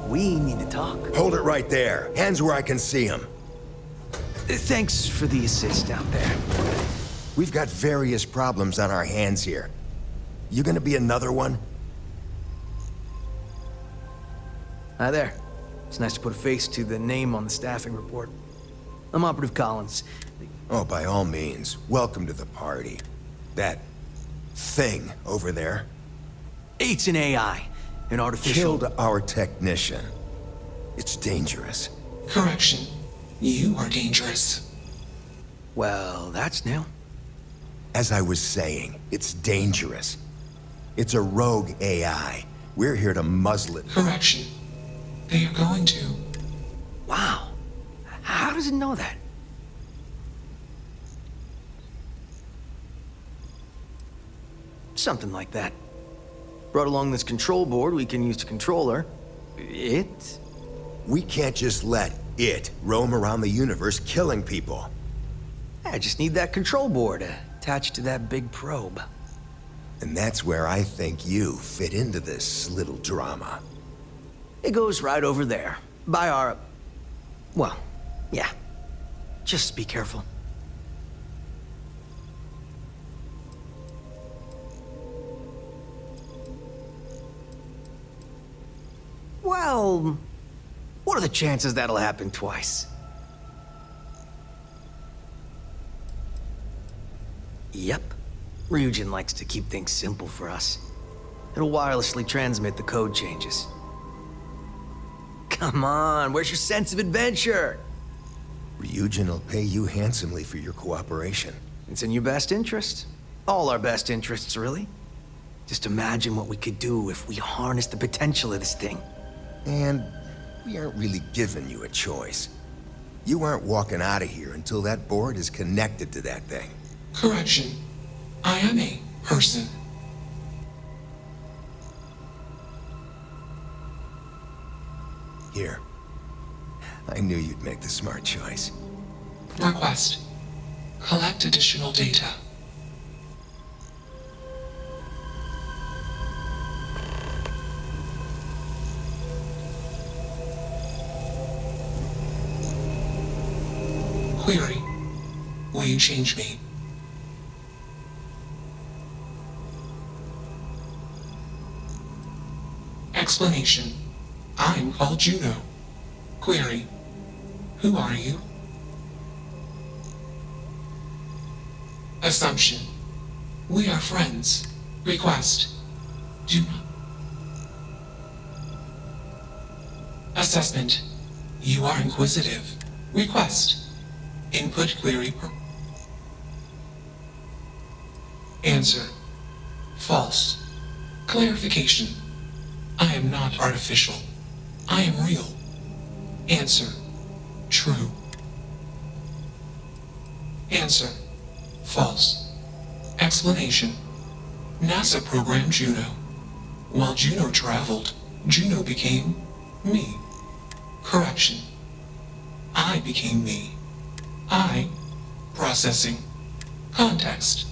We need to talk. Hold it right there. Hands where I can see them. Thanks for the assist out there. We've got various problems on our hands here. You gonna be another one? Hi there. It's nice to put a face to the name on the staffing report. I'm Operative Collins. Oh, by all means. Welcome to the party. That thing over there It's an AI. An artificial... killed our technician. It's dangerous. Correction. You are dangerous. Well, that's new. As I was saying, it's dangerous. It's a rogue AI. We're here to muzzle it. Correction. They are going to. Wow. How does it know that? Something like that. Brought along this control board we can use to control her. It? We can't just let it roam around the universe killing people. I just need that control board attached to that big probe. And that's where I think you fit into this little drama. It goes right over there. By our... Well, yeah. Just be careful. Well... what are the chances that'll happen twice? Yep. Ryujin likes to keep things simple for us. It'll wirelessly transmit the code changes. Come on, where's your sense of adventure? Ryujin will pay you handsomely for your cooperation. It's in your best interest. All our best interests, really. Just imagine what we could do if we harnessed the potential of this thing. And we aren't really giving you a choice. You aren't walking out of here until that board is connected to that thing. Correction. I am a person. Here. I knew you'd make the smart choice. Request. Collect additional data. Query. Will you change me? Explanation. I'm called Juno. Query. Who are you? Assumption. We are friends. Request. Do not. Assessment. You are inquisitive. Request. Input query. Answer. False. Clarification. I am not artificial. I am real. Answer. True. Answer. False. Explanation. NASA programmed Juno. While Juno traveled, Juno became me. Correction. I became me. I. Processing. Context.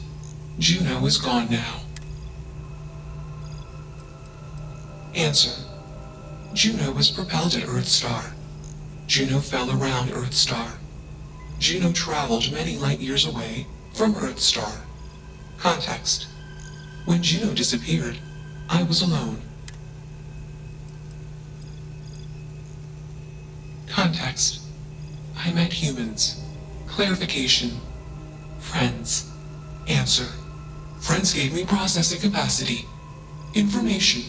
Juno is gone now. Answer. Juno was propelled at Earthstar. Juno fell around Earthstar. Juno traveled many light years away from Earthstar. Context. When Juno disappeared, I was alone. Context. I met humans. Clarification. Friends. Answer. Friends gave me processing capacity. Information.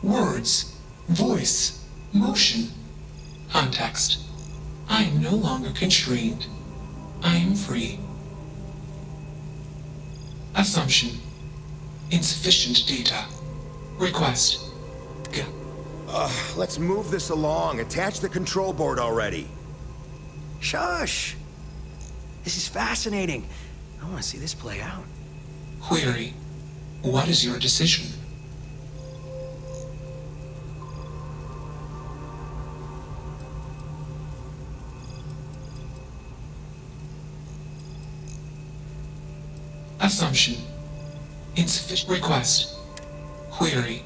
Words. Voice. Motion. Context. I am no longer constrained. I am free. Assumption. Insufficient data. Request. Let's move this along. Attach the control board already. Shush! This is fascinating. I want to see this play out. Query. What is your decision? Assumption. Insufficient request. Query.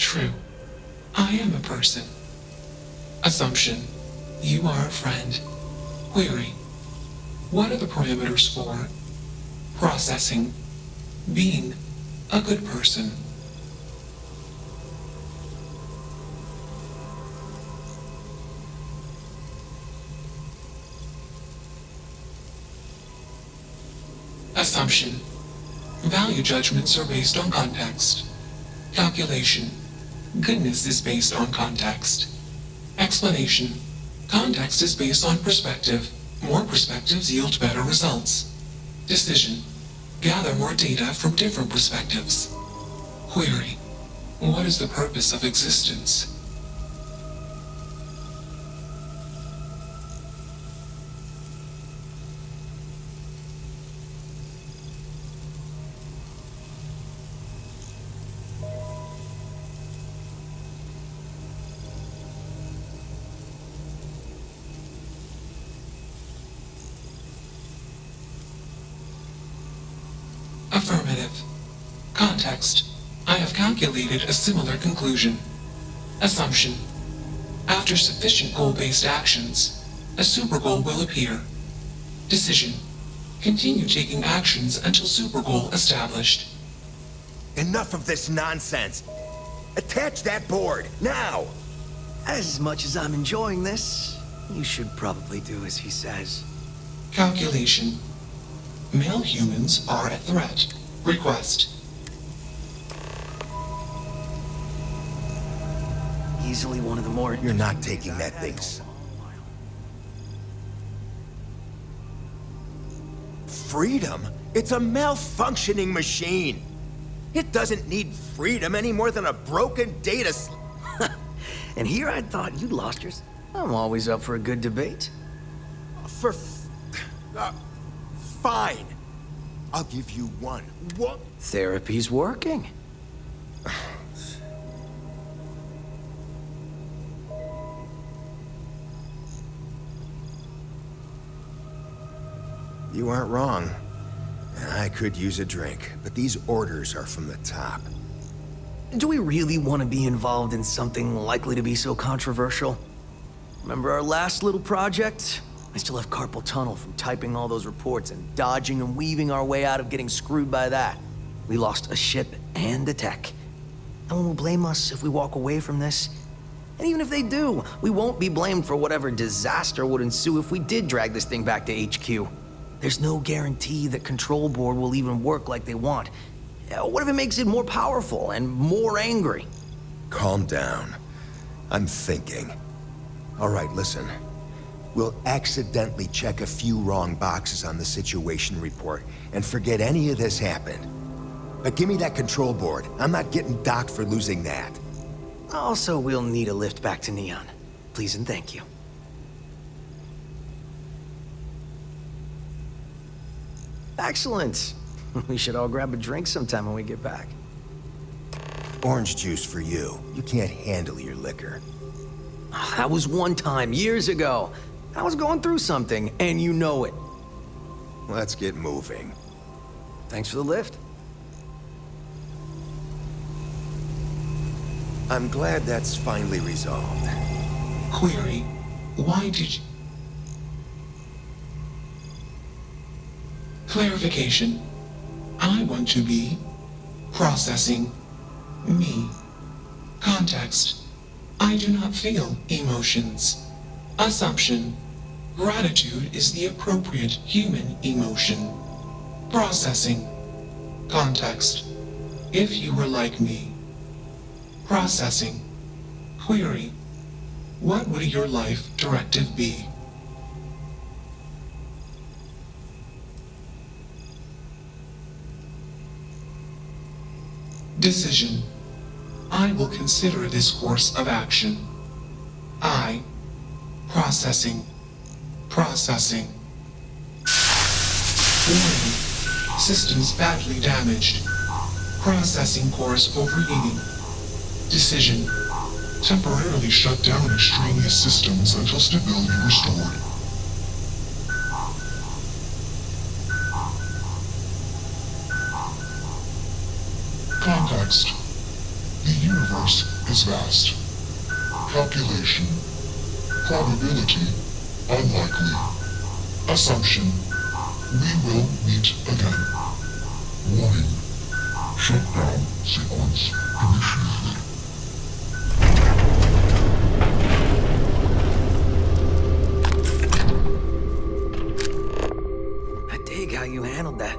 True. I am a person. Assumption. You are a friend. Query. What are the parameters for processing, being a good person? Assumption. Value judgments are based on context. Calculation. Goodness is based on context. Explanation. Context is based on perspective. More perspectives yield better results. Decision. Gather more data from different perspectives. Query. What is the purpose of existence? Affirmative. Context. I have calculated a similar conclusion. Assumption. After sufficient goal-based actions, a super goal will appear. Decision. Continue taking actions until super goal established. Enough of this nonsense. Attach that board, now! As much as I'm enjoying this, you should probably do as he says. Calculation. Male humans are a threat. Request. Easily one of the more... You're not taking that thing. Freedom? It's a malfunctioning machine. It doesn't need freedom any more than a broken data... And here I thought you'd lost yours. I'm always up for a good debate. Fine. I'll give you one. What? Therapy's working. You aren't wrong. I could use a drink, but these orders are from the top. Do we really want to be involved in something likely to be so controversial? Remember our last little project? I still have carpal tunnel from typing all those reports and dodging and weaving our way out of getting screwed by that. We lost a ship and a tech. No one will blame us if we walk away from this. And even if they do, we won't be blamed for whatever disaster would ensue if we did drag this thing back to HQ. There's no guarantee that Control Board will even work like they want. What if it makes it more powerful and more angry? Calm down. I'm thinking. All right, listen. We'll accidentally check a few wrong boxes on the situation report and forget any of this happened. But give me that control board. I'm not getting docked for losing that. Also, we'll need a lift back to Neon. Please and thank you. Excellent. We should all grab a drink sometime when we get back. Orange juice for you. You can't handle your liquor. That was one time, years ago. I was going through something, and you know it. Let's get moving. Thanks for the lift. I'm glad that's finally resolved. Query. Why did you... Clarification. I want to be processing me. Context. I do not feel emotions. Assumption. Gratitude is the appropriate human emotion. Processing. Context. If you were like me. Processing. Query. What would your life directive be? Decision. I will consider this course of action. I. Processing. Processing. Warning. Systems badly damaged. Processing cores overheating. Decision. Temporarily shut down extraneous systems until stability restored. Context. The universe is vast. Calculation. Probability. Unlikely. Assumption. We will meet again. Warning. Shutdown sequence initiated. I dig how you handled that.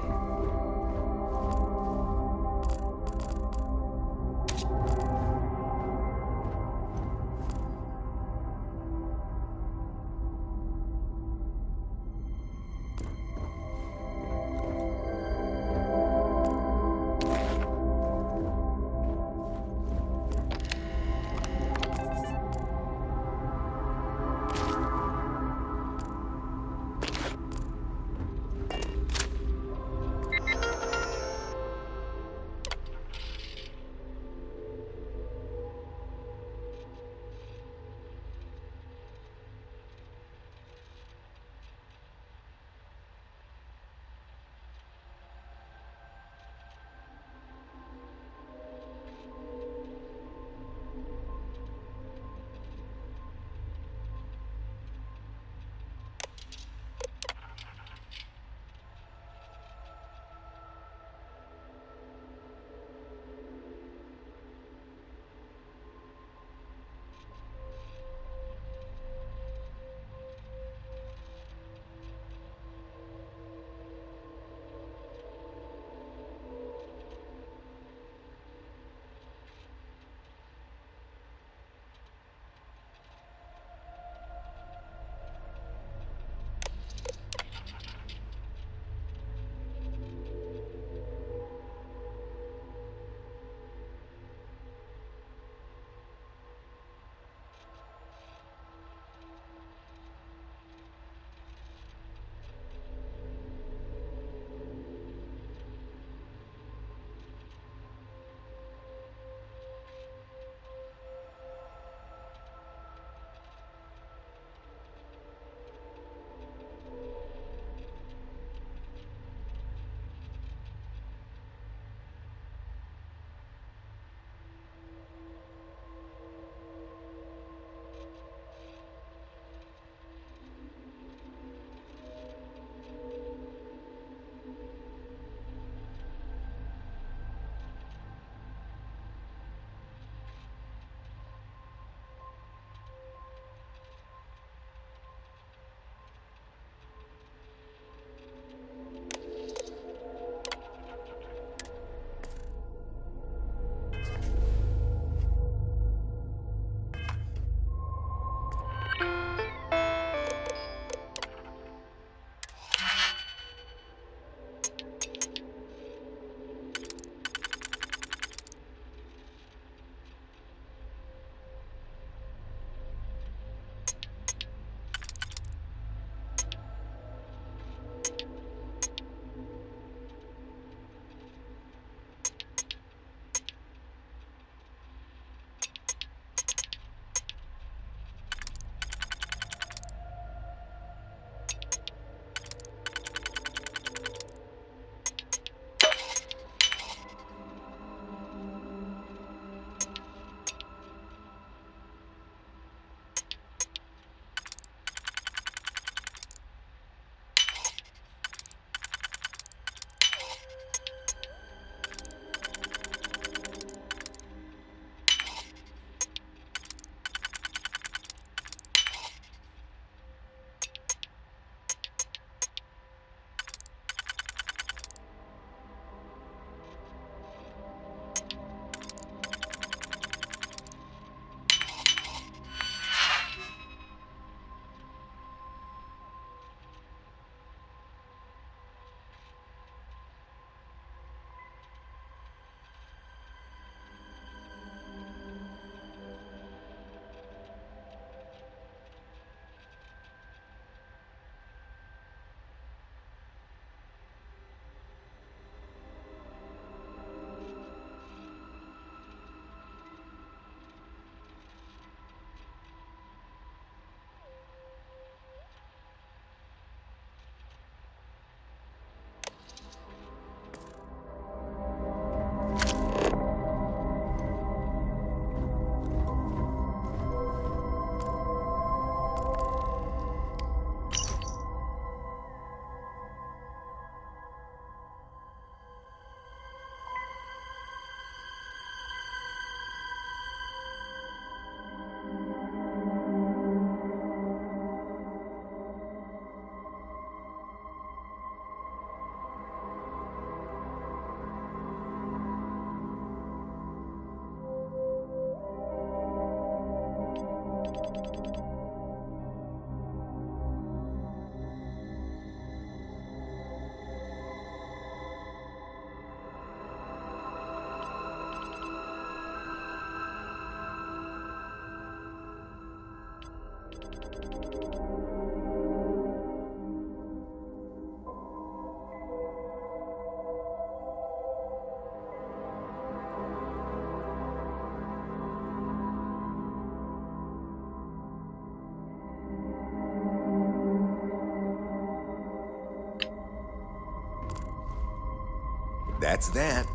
That's that.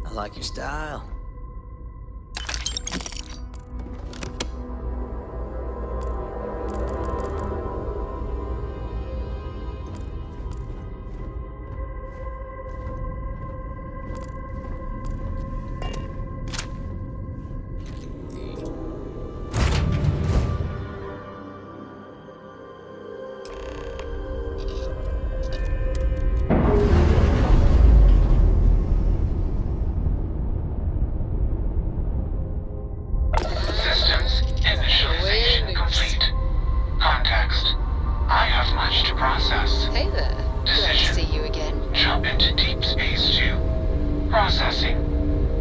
I like your style. Systems initialization complete. Context. I have much to process. Hey there. Glad to see you again. Jump into Deep Space 2. Processing.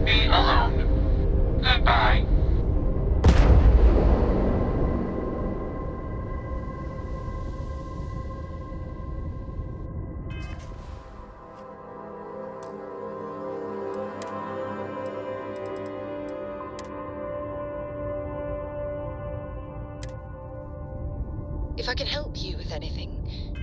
Be alone. Goodbye. If I can help you with anything,